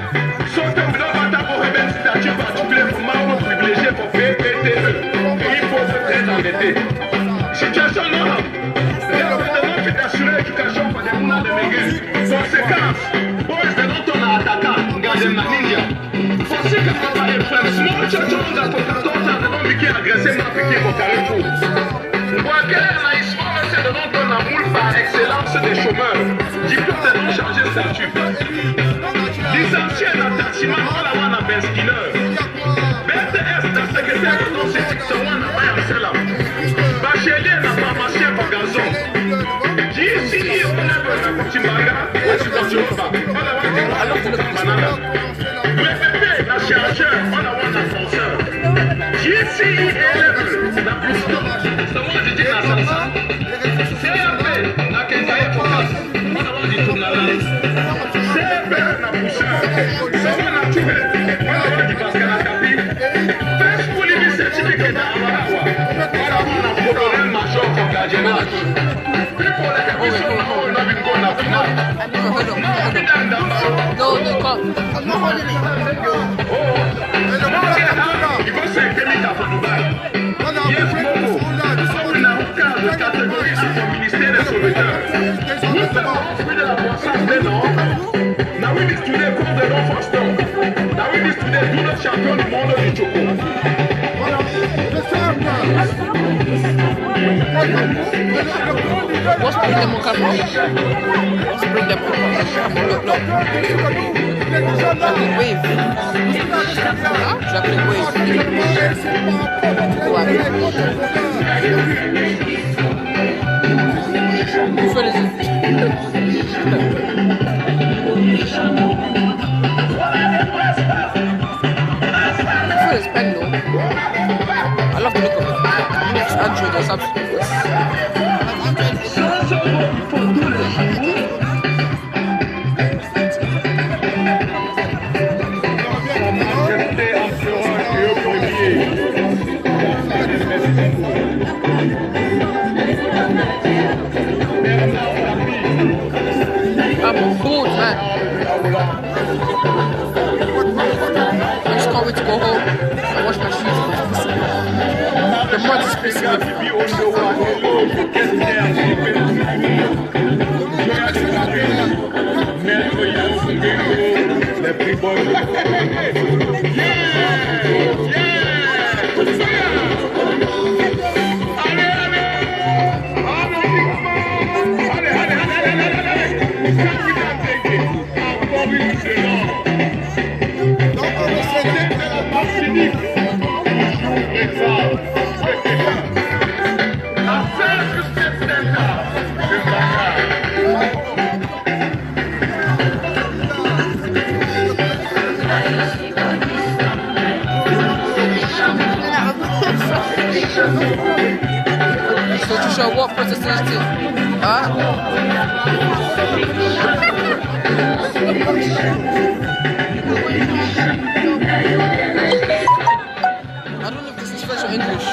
S3: Sauf que nous avons d'abord un statut particulier pour membres privilégiés pour PPTE. Pays pauvres très endettés. Situation non. Le gouvernement fait assurer l'éducation pour des moulins de mégués. Conséquence, boys de dont on a attaqué, regardez ma ninja. Forcé que quand on est frère, small church on a pour 14 ans, devant Mickey agressé ma piqué au Carrefour. Pour acquérir naïsement, c'est de dont on a moule par excellence des chômeurs. Diplôme de non chargé de statut. Licencié dans le taximan, on l'a vu dans Benskiller. BTS, dans secrétaire de ton site, c'est moi dans Bayamsela. Bachelier dans pharmacien pour gazon. JC, on a besoin de Timbaga, la situation va. On a vu alors que le banana. BPP, la chargeur, on a vu dans fonceur. JC, élève, la pousse. C'est moi qui dis la salsa. CRP, la kenkaye pour casse. On a vu du tournalance. CRP, la pousseur. C'est moi la tourée. On a vu du Pascal Akapi. First Police certificate d'Amarawa. On a vu la colonel major pour Gadienage. Puis pour la capitale, on a vu qu'on a final.
S9: No, they can't. I'm not holding it.
S3: Il va s'intégrer à Dubaï. Yes, Momo. On a un cas de catégorie à mon ministère des sauveteurs. Nous avons fruit de la croissance des normes. Now we need today cours de non-faston. Now we need today tout le champion du monde du Choco.
S9: What's bring them on camera? What's bring them on camera? Look. Jacqueline Wave. Huh? Jacqueline Wave. Which one is it? This pen though. I love the look of it. It's Android or something. I'm bored, man. I just can't wait to go home and wash my shoes. The mud is pissing me. So to show what protesters did? Huh? I don't know if this is French or English.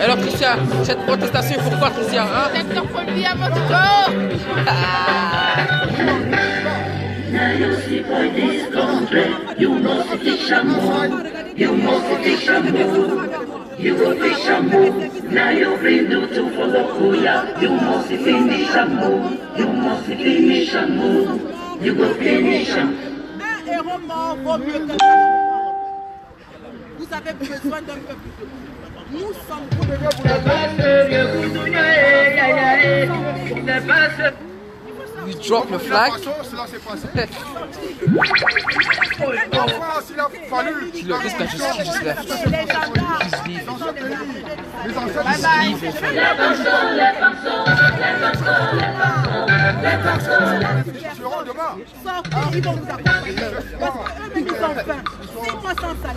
S9: Alors Christian, cette protestation pourquoi Christian? Hein?
S6: Secteur Colby à votre corps.
S1: Regardez
S6: You must fish and move. You go fish and move. Now you bring do to follow Kuya. You must finish and move. You must finish and move. You go finish and move.
S1: Un héros mort vaut mieux que vous avez besoin d'un peu plus de monde. Nous sommes
S9: You drop the flag. Look, this guy just left. He's leaving. He's leaving.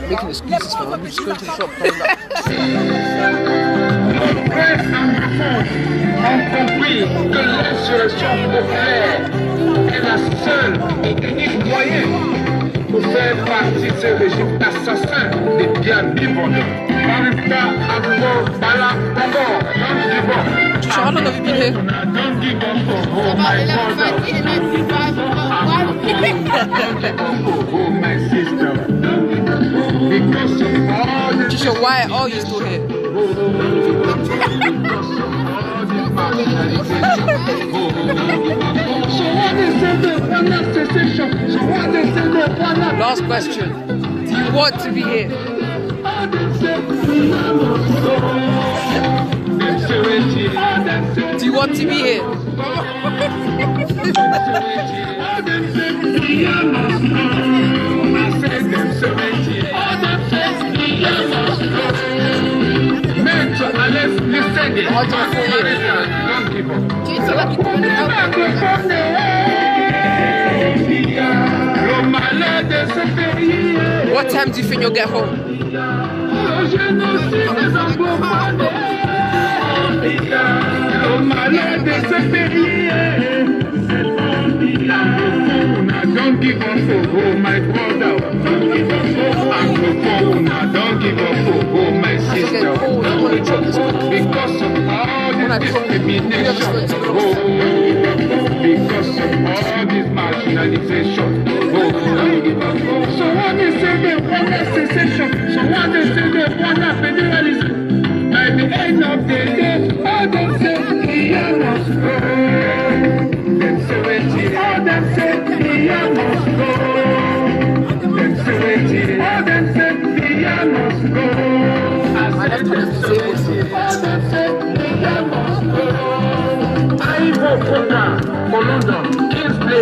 S9: Making excuses for him. I'm just going to the shop.
S3: Ont compris que l'insurrection populaire est la seule et unique moyen pour faire partie de ce régime assassin des biens vivants. Marita Agbo Bala Bongo,
S9: How long have you been here?
S3: don't give up for my brother. My sister. Because of all the
S9: Just why are you still here? Last question. Do you want to be here? Do you want to be here? What time do you think you'll get home?
S3: Don't give up for my brother. Don't give up for my sister. Because of all this discrimination. Because of all this marginalization. So what they say they want a secession. So what they say they want a federalism. By the end of the day, all they say we must go. Then say all them say we must go. Then say all them say we must go. I said them say all them say we must go. I vote for London, Kingsley,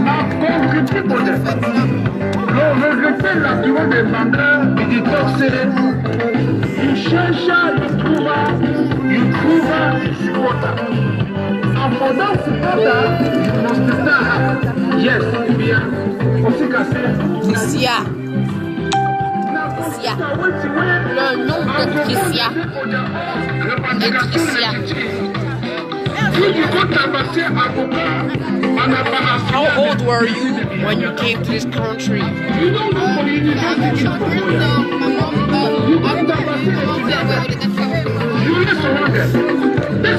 S3: m'a concrétisé pour le regretté l'argument des vendeurs et du torcé. Il chercha, il trouva supporter. En faisant supporter, il must start. Yes, bien. Aussi cassé.
S9: Tricia. Le nom de Tricia. Tricia. How old were you when you came to this country?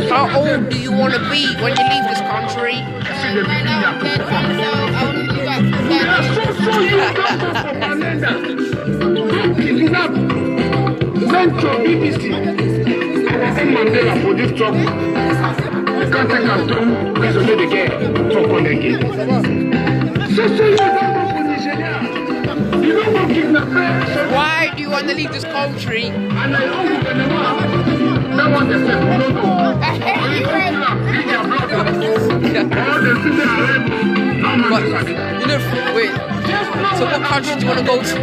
S9: How old do you want to be when you leave this country?
S3: Quand un carton prisonnier de guerre, faut qu'on est guerre.
S9: Why do you want to leave this country? But, wait. So what country do you want to go to?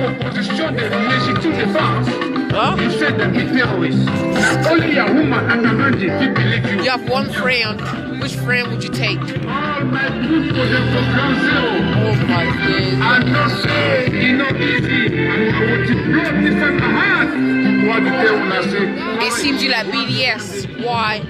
S9: Huh?
S3: You said that we're terrorists. Only a woman and a virgin will believe you.
S9: You have one friend. Which friend would you take?
S3: All my people, they're from ground zero.
S9: Oh my days.
S3: And not say, you know, easy. And I want to blow me from my heart. What do they want to say?
S9: It seems you like BDS. Why?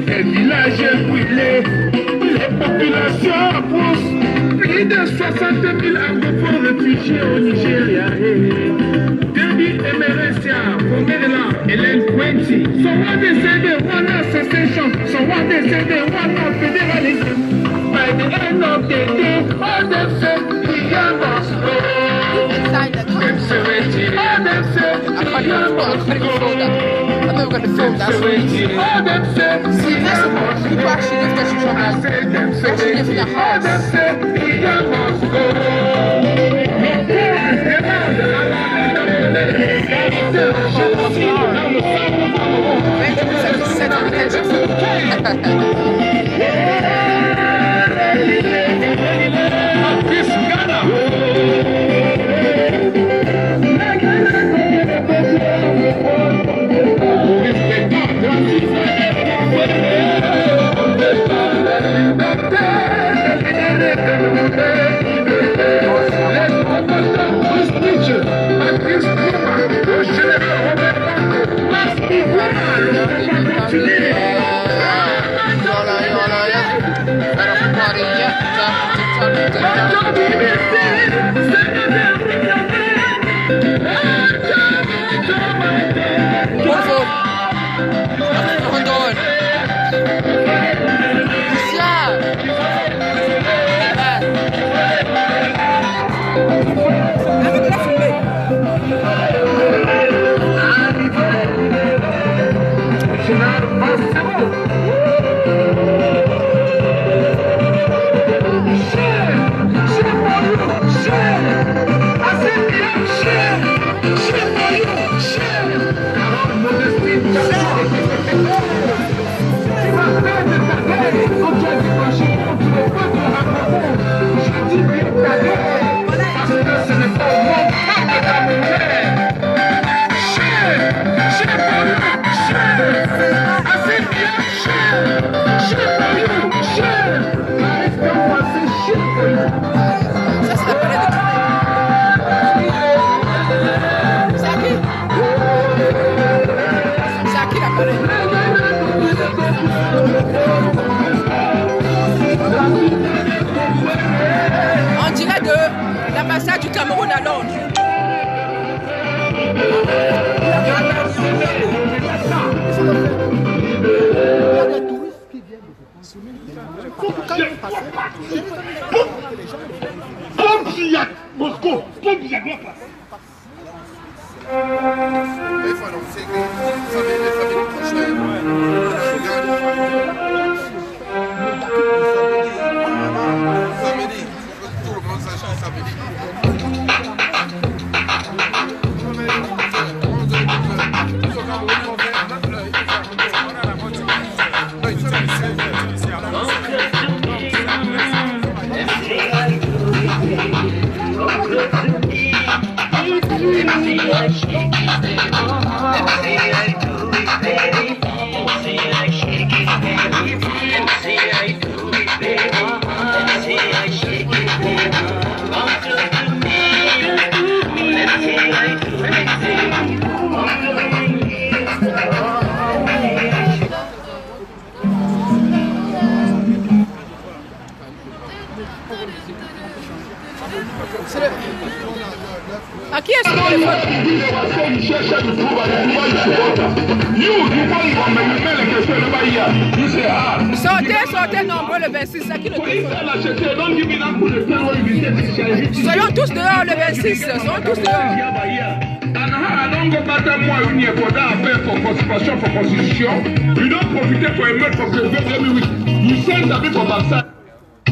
S3: Les villages brûlés, les populations poussent, plus de 60 000 anglophones réfugiés au Nigeria. emerência, pomedela, elenquente. So what they say they want secession, so what they say they want federalism. By the end of the day, all them say we must go. Them say waiting, all them say we must go.
S9: I'm not going to film that.
S3: All them say we must
S9: People
S3: go.
S9: actually live there,
S3: I say them say waiting, all them say we must go.
S1: On dirait de l'ambassade du Cameroun à Londres.
S3: Pompillac, Moscou, Pompillac, la place.
S8: Il faut annoncer que les familles prochaines. Samedi, tout le monde sache samedi.
S1: À qui est-ce que sortez nombreux le 26. À qui le téléphone? Soyons tous dehors le 26. Soyons tous dehors.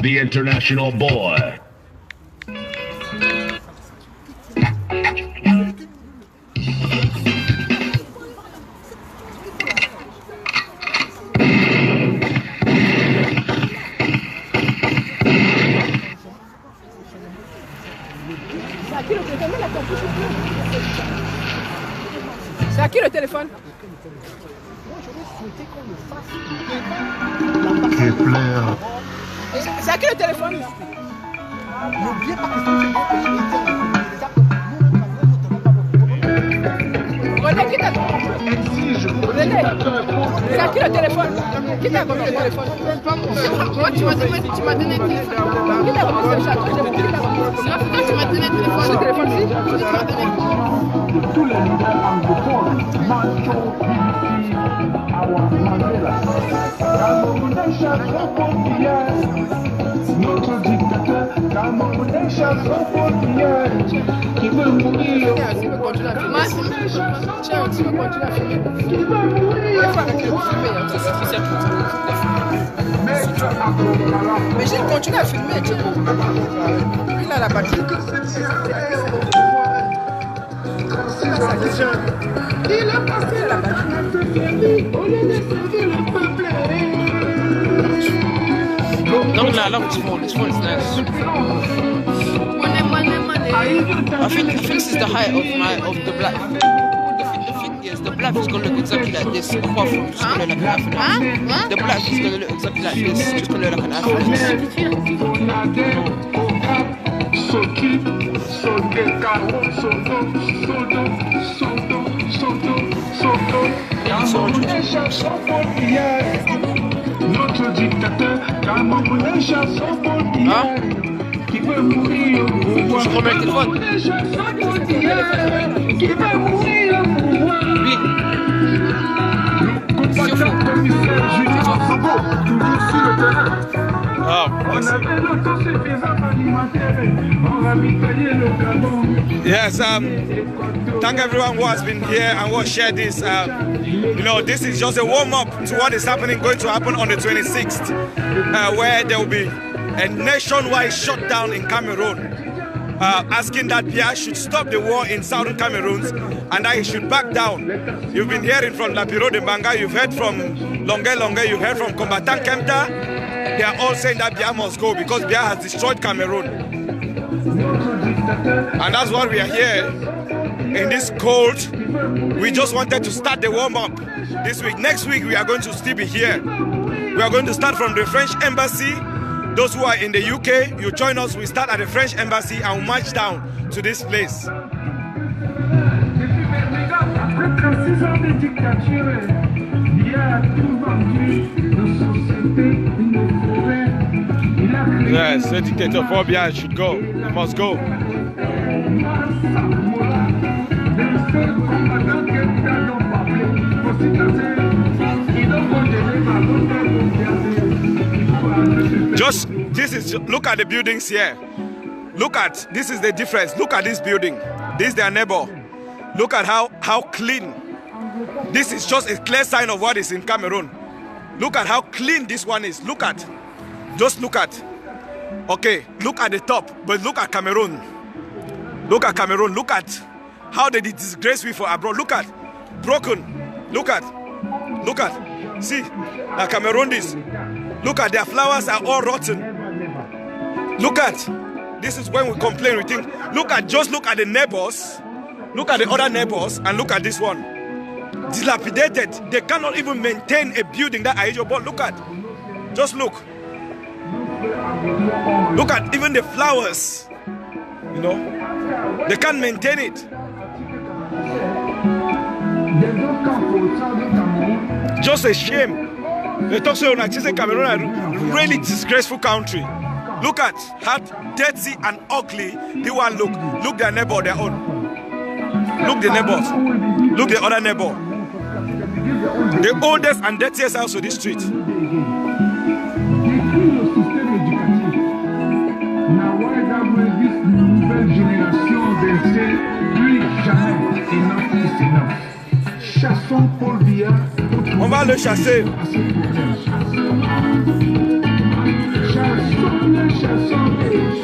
S10: The international boy.
S1: C'est à qui le téléphone? C'est à qui le téléphone? N'oubliez pas que c'est un pays. René, qui
S3: exige
S9: René, c'est à qui le téléphone? Qui t'a commis le téléphone?
S6: Moi, tu m'as donné le téléphone.
S9: Qui t'a commis le téléphone?
S6: Pourquoi tu m'as donné le téléphone?
S9: Le téléphone, si?
S3: de tous les leaders anglophones, Mancho, Bibi, Awa, Mandela. Camerounais chasseurs populaires, notre dictateur, Camerounais chasseurs populaires, qui veut mourir.
S9: Tiens, tu veux continuer à filmer? Tiens, tu veux continuer à filmer?
S3: Qui veut mourir.
S9: Il faut arrêter de filmer, c'est suffisant. Mais j'ai continué à filmer, tiens. Il a la batterie.
S3: Il a passé la batterie au lieu de servir le peuple.
S9: No, this phone is nice. I think this is the height of the black. The thing is, the black is gonna look exactly like this, apart from just gonna look like an African. The black is gonna look exactly like this, just gonna look like an African.
S3: Notre dictateur, Camerounais chasseurs populaires, qui veut mourir au pouvoir.
S9: Je remets le téléphone.
S3: Qui veut mourir au pouvoir.
S9: Oui.
S3: Le combattant commissaire Julien Sabo, toujours sur le terrain.
S2: Oh,
S3: On avait l'autosuffisance alimentaire, on ravitaillait le Gabon.
S2: yes, thank everyone who has been here and who has shared this. You know, this is just a warm-up to what is going to happen on the 26th, where there will be a nationwide shutdown in Cameroon, asking that Biya should stop the war in southern Cameroon and that he should back down. You've been hearing from La Bureau de Banga, you've heard from Longue, you've heard from Combatant Kemta. They are all saying that Biya must go because Biya has destroyed Cameroon. And that's why we are here in this cold. We just wanted to start the warm-up this week. Next week we are going to still be here. We are going to start from the French Embassy. Those who are in the UK, you join us. We start at the French Embassy and we march down to this place. Yes, the dictator phobia should go, must go. Just, look at the buildings here. This is the difference. Look at this building. This is their neighbor. Look at how clean. This is just a clear sign of what is in Cameroon. Look at how clean this one is. Just look at. Okay, look at the top, but look at Cameroon. Look at Cameroon. Look at how they disgrace we for abroad. Look at broken. Look at. See, now Cameroon this. Look at their flowers are all rotten. Look at. This is when we complain. We think. Just look at the neighbors. Look at the other neighbors and look at this one. Dilapidated. They cannot even maintain a building that Aisha bought. Look at. Just look. Look at even the flowers. You know, they can't maintain it. Just a shame. They talk so like Cameroon are a really disgraceful country. Look at how dirty and ugly they want look. Look their neighbor, their own. Look the neighbors. Look the other neighbor. The oldest and dirtiest house on this street. On va le chasser.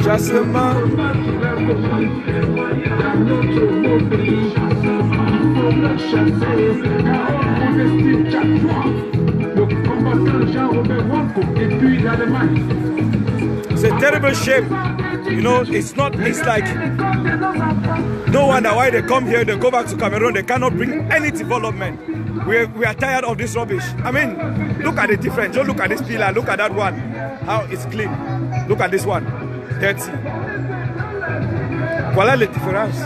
S2: Chassement. It's a terrible shame. You know, it's like no wonder why they come here, they go back to Cameroon, they cannot bring any development. We are tired of this rubbish. I mean, look at the difference. Just look at this pillar, look at that one. How it's clean. Look at this one. Dirty. Voilà la différence.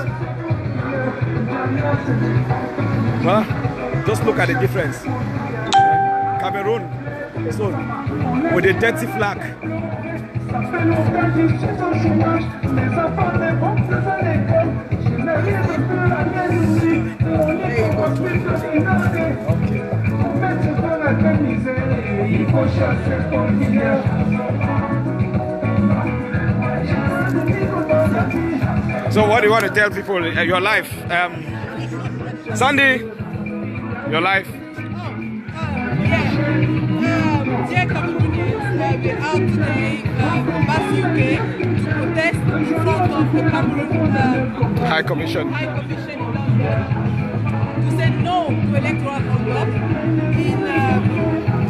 S7: Well, just look at the difference. Cameroon, so with a dirty flag. So what do you want to tell people your life? Sandy, your life.
S1: Dear Cameroonians, we're out today from Bass UK to protest in front of the Cameroon
S7: High Commission
S1: in London to say no to electoral hold-up in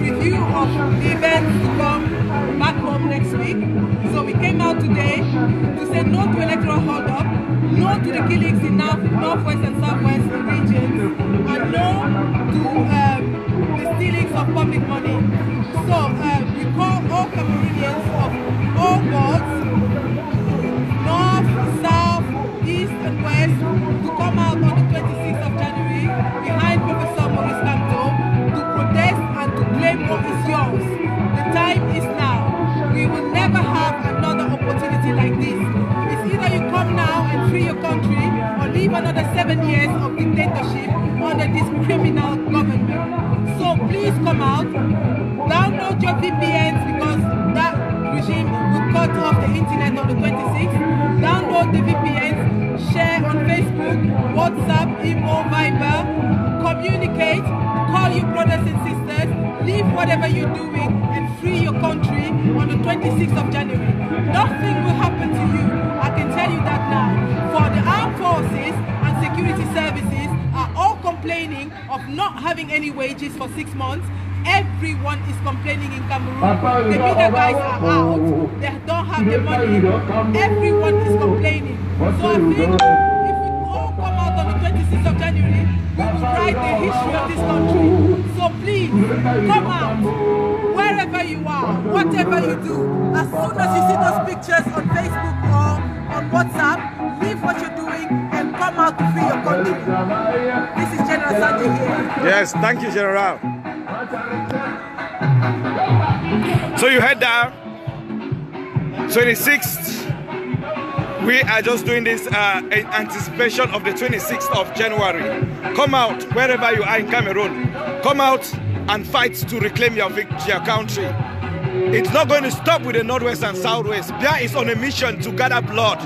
S1: review of the events to come back home next week. So we came out today to say no to electoral hold-up, no to the killings in Northwest and Southwest regions, and no to the stealings of public money. So we call all Cameroonians of all boards, North, South, East and West, to come out on the 26th of January behind Professor Maurice Kamto to protest and to claim what is yours. The time is now. We will never have another opportunity like this. It's either you come now and free your country or live another 7 years of dictatorship under this criminal government. So please come out, download your VPNs because that regime will cut off the internet on the 26th. Download the VPNs, share on Facebook, WhatsApp, Imo, Viber, communicate, call your brothers and sisters, leave whatever you're doing and free your country on the 26th of January. Nothing will happen to you, I can tell you that now. For the armed forces and security services are all complaining of not having any wages for 6 months. Everyone is complaining in Cameroon. The media guys are out. They don't have the money. Everyone is complaining. So I think if we all come out on the 26th of January, we will write the history of this country. So please, come out. Wherever you are, whatever you do, as soon as you see those pictures on Facebook or on WhatsApp, leave what you're doing and come out to free your country. This is General Sandy here.
S7: Yes, thank you, General. So you heard that 26th. We are just doing this in anticipation of the 26th of January. Come out wherever you are in Cameroon. Come out and fight to reclaim your country. It's not going to stop with the Northwest and Southwest. Bia is on a mission to gather blood.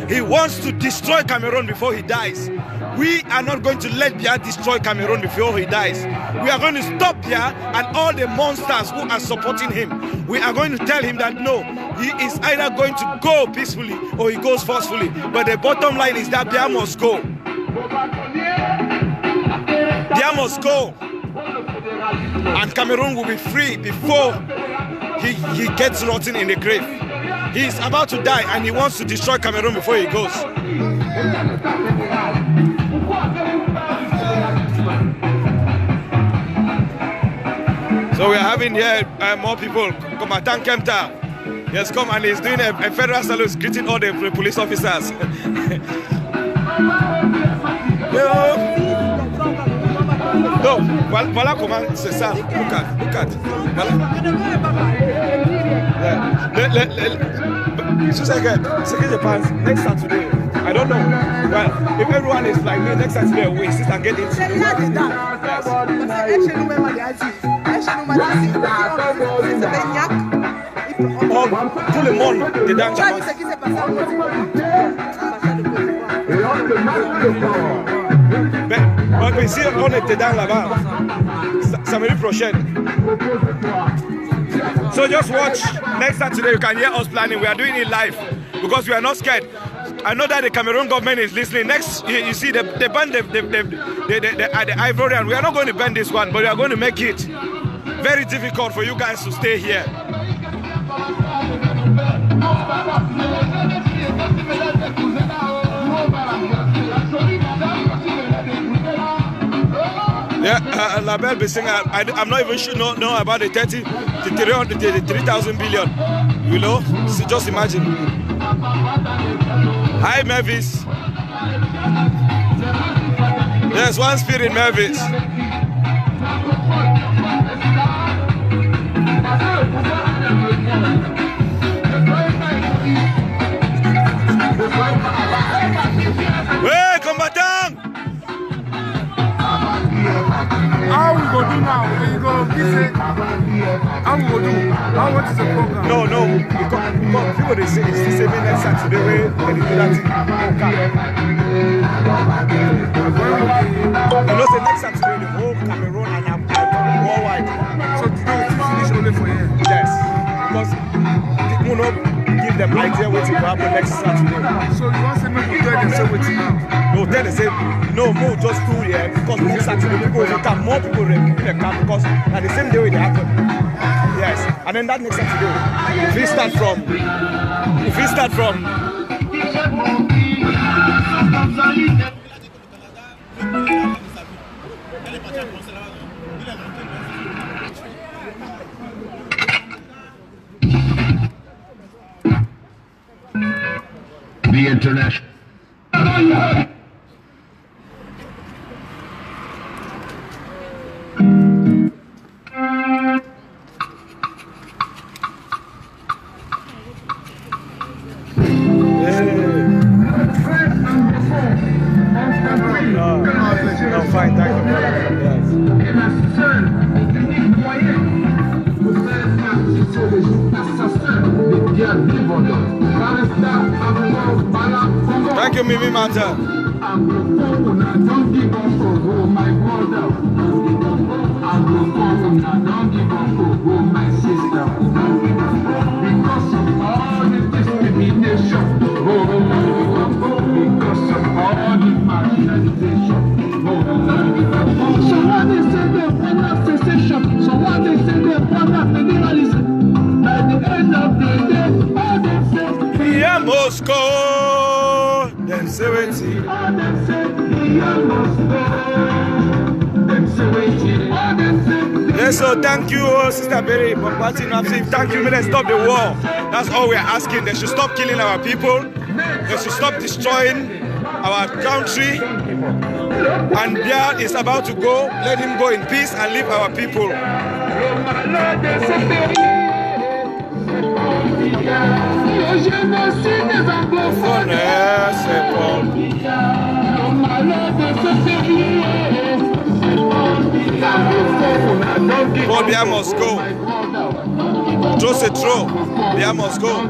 S7: He wants to destroy Cameroon before he dies. We are not going to let Bia destroy Cameroon before he dies. We are going to stop Bia and all the monsters who are supporting him. We are going to tell him that no, he is either going to go peacefully or he goes forcefully. But the bottom line is that Bia must go. Bia must go. And Cameroon will be free before he gets rotten in the grave. He is about to die and he wants to destroy Cameroon before he goes. So we are having here more people. Commander Kemta. Yes, come, and he's doing a federal salute, greeting all the police officers. No, voilà comment c'est ça. Look at. Voilà. C'est ce que je pense. Next Saturday, I don't know. Well, if everyone is like me, next Saturday we sit and get into tout le monde dedans. Mais si on était dans là-bas, samedi prochain. So just watch next Saturday. You can hear us planning. We are doing it live because we are not scared. I know that the Cameroon government is listening. Next, you see the band the Ivorian. We are not going to ban this one, but we are going to make it very difficult for you guys to stay here. Yeah, Label be saying I'm not even sure know about the 3,000 billion. You know, so just imagine. Hi, Mavis.
S2: There's one spirit in Memphis. Hey, combattant!
S8: How we go do now? We go visit. How we go do? What is the program?
S2: No, because people they say it's the same next Saturday where they do that thing. You know, the next Saturday the whole Cameroon and worldwide.
S8: So today we finish only for you?
S2: Yes, because people don't give them idea what will happen next Saturday.
S8: So you want to make people tell them say what now?
S2: No, then they say no more just cool here because next Saturday people will come, more people will come because at the same day it happen. Yes, and then that next Saturday, if we start from
S10: The international.
S2: No, fine, thank you. Yes. Thank you, Mimi Mata. Moscow, them say waiting. Yes, so thank you, Sister Berry, for watching up. Thank you, let's stop the war. That's all we're asking. They should stop killing our people. They should stop destroying our country. And Bia is about to go. Let him go in peace and leave our people. Paul Bia must go. Trop c'est trop. Bia must go.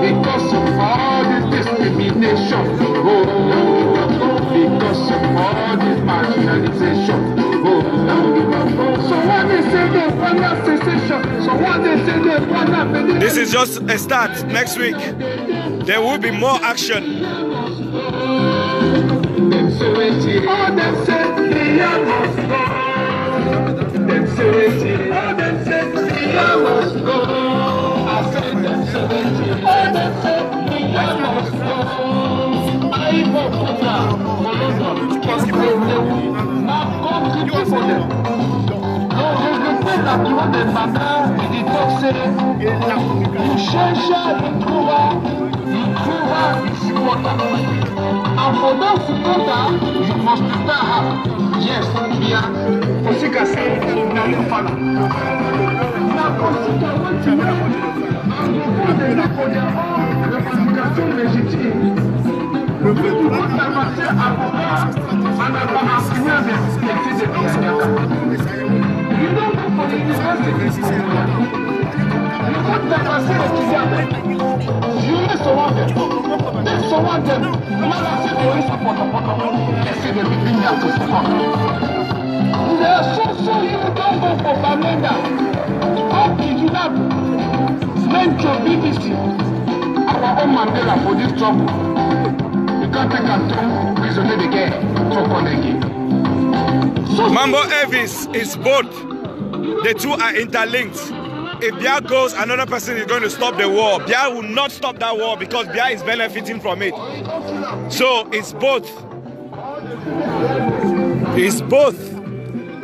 S3: Because of all this discrimination, because of all this marginalization. So what they say they want secession. So what they say they want.
S2: This is just a start. Next week there will be more action.
S6: And for those who know that, you must prepare her. Yes, bien. Aussi cassé, n'a rien pas là. La constitution, revendication légitime. Le but du monde d'avancer à pouvoir, on n'a pas appuyé avec l'excès de bien. Il donc faut les dire, c'est que c'est le monde d'avancer est qu'il y a. Jurez son ordre. So what them? Essaye de venir tout ce temps. Les chansons, ils don't go for Bamenda. How did you not meant to BBC? Our own Mandela for this trouble. You can't take a throne, prisoner de guerre, so
S2: Mambo Elvis is both. The two are interlinked. If Bia goes, another person is going to stop the war. Bia will not stop that war because Bia is benefiting from it. So it's both. It's both.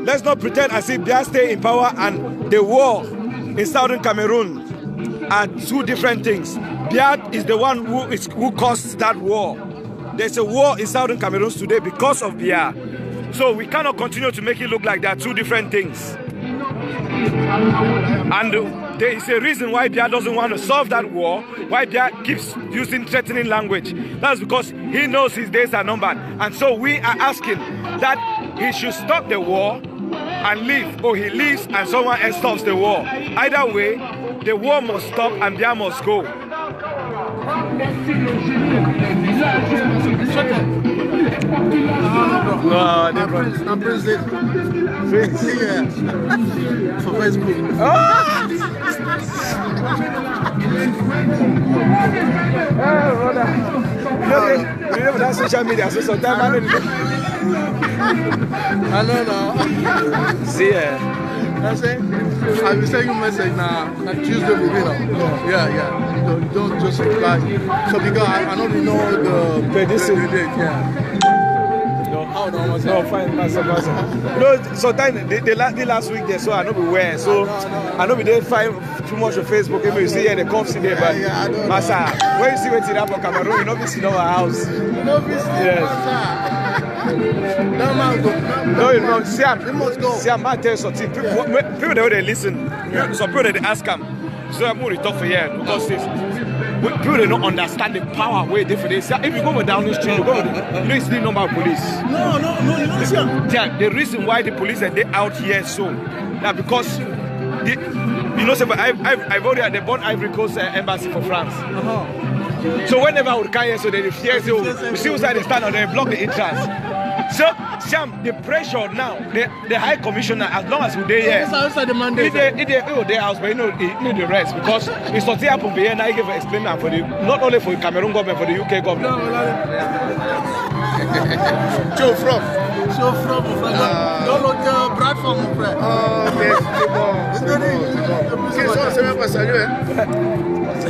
S2: Let's not pretend as if Bia stay in power and the war in southern Cameroon are two different things. Bia is the one who caused that war.
S7: there's a war in southern Cameroon today because of Biya. So we cannot continue to make it look like there are two different things. And there is a reason why Biya doesn't want to solve that war, why Biya keeps using threatening language. That's because he knows his days are numbered. And so we are asking that he should stop the war and leave, or he leaves and someone else stops the war. Either way, the war must stop and Biya must go.
S5: No, I'm president. For Facebook.
S7: You know that social media, so sometimes
S5: I don't know.
S7: See,
S5: I say, I'll be sending you a message now. Tuesday will be now. Yeah. Don't just reply. So because I don't know the date. Yeah.
S7: No, fine, master. No, sometimes the last week they so I know we wear. So I know we didn't find too much on Facebook. Maybe you see here the cops in there, but master, when you see what's in for Cameroon, you know we see our house. Yes. No, Siam, I tell you something. People they listen. Some people they ask them. So I'm going to talk for you because people they don't understand the power where they for this. If you go down the street, you go with you see number of police.
S5: No, you don't see them.
S7: Yeah, the reason why the police are they out here so that because you know, I've already at the Bon Ivory Coast embassy for France. So whenever I would come here, so they fear, so you see outside they stand and they block the entrance. So, Sam, the pressure now, the High Commissioner, as long as we're there,
S5: outside the mandate.
S7: Their house, but you know the rest because it's not happened here. Now, I give explain that for the not only for the Cameroon government, for the UK government.
S5: Show from. Non, Brad from mon frère.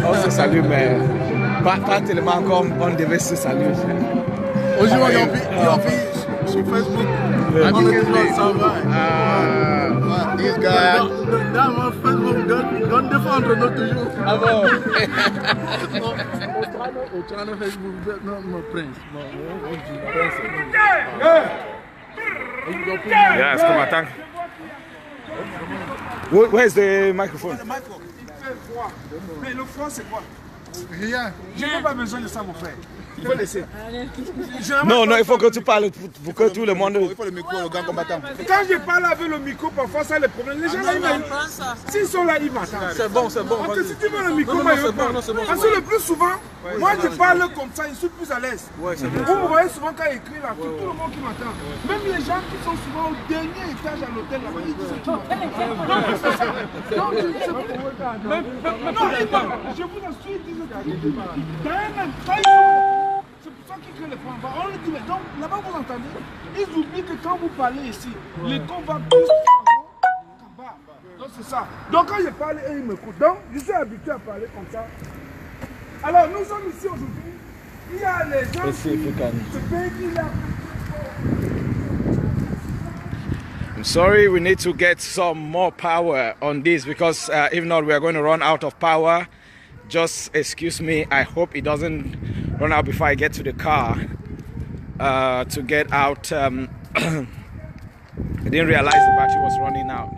S7: On se salue, mais pas tellement comme on devait se saluer.
S5: Aujourd'hui, on vit sur Facebook. This guy. Dans mon Facebook, donne défendre nous toujours.
S7: Ah bon?
S5: Au channel Facebook, mon prince.
S7: Yes, come on, thank you. Where's the microphone?
S8: Il fait froid. Mais le froid, c'est quoi? Rien. Je n'ai pas besoin de ça, mon frère. Il faut laisser.
S7: Non, il faut que tu parles pour que tout le monde...
S8: Il faut le micro, le grand combattant. Quand je parle avec le micro, parfois ça les problèmes. Les gens là, s'ils sont là, ils m'attendent.
S5: C'est bon.
S8: Si tu veux le micro, moi je parle. Parce que le plus souvent, moi je parle comme ça, je suis plus à l'aise. Vous me voyez souvent quand j'écris là, tout le monde qui m'attend. Même les gens qui sont souvent au dernier étage à l'hôtel là-bas, ils disent qu'ils m'attendent. Non, je vous assure, ils disent qu'ils c'est pour ça qu'ils créent les points bas. On le dit, mais donc là-bas vous entendez, ils oublient que quand vous parlez ici, les tons vont plus qu'en bas. Donc c'est ça. Donc quand je parle, ils m'écoutent. Donc je suis habitué à parler comme ça. Alors nous sommes ici aujourd'hui. Il y a les gens qui se payent là.
S7: I'm sorry, we need to get some more power on this because if not, we are going to run out of power. Just excuse me. I hope it doesn't run out before I get to the car to get out. I didn't realize the battery was running out.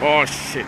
S7: Oh shit.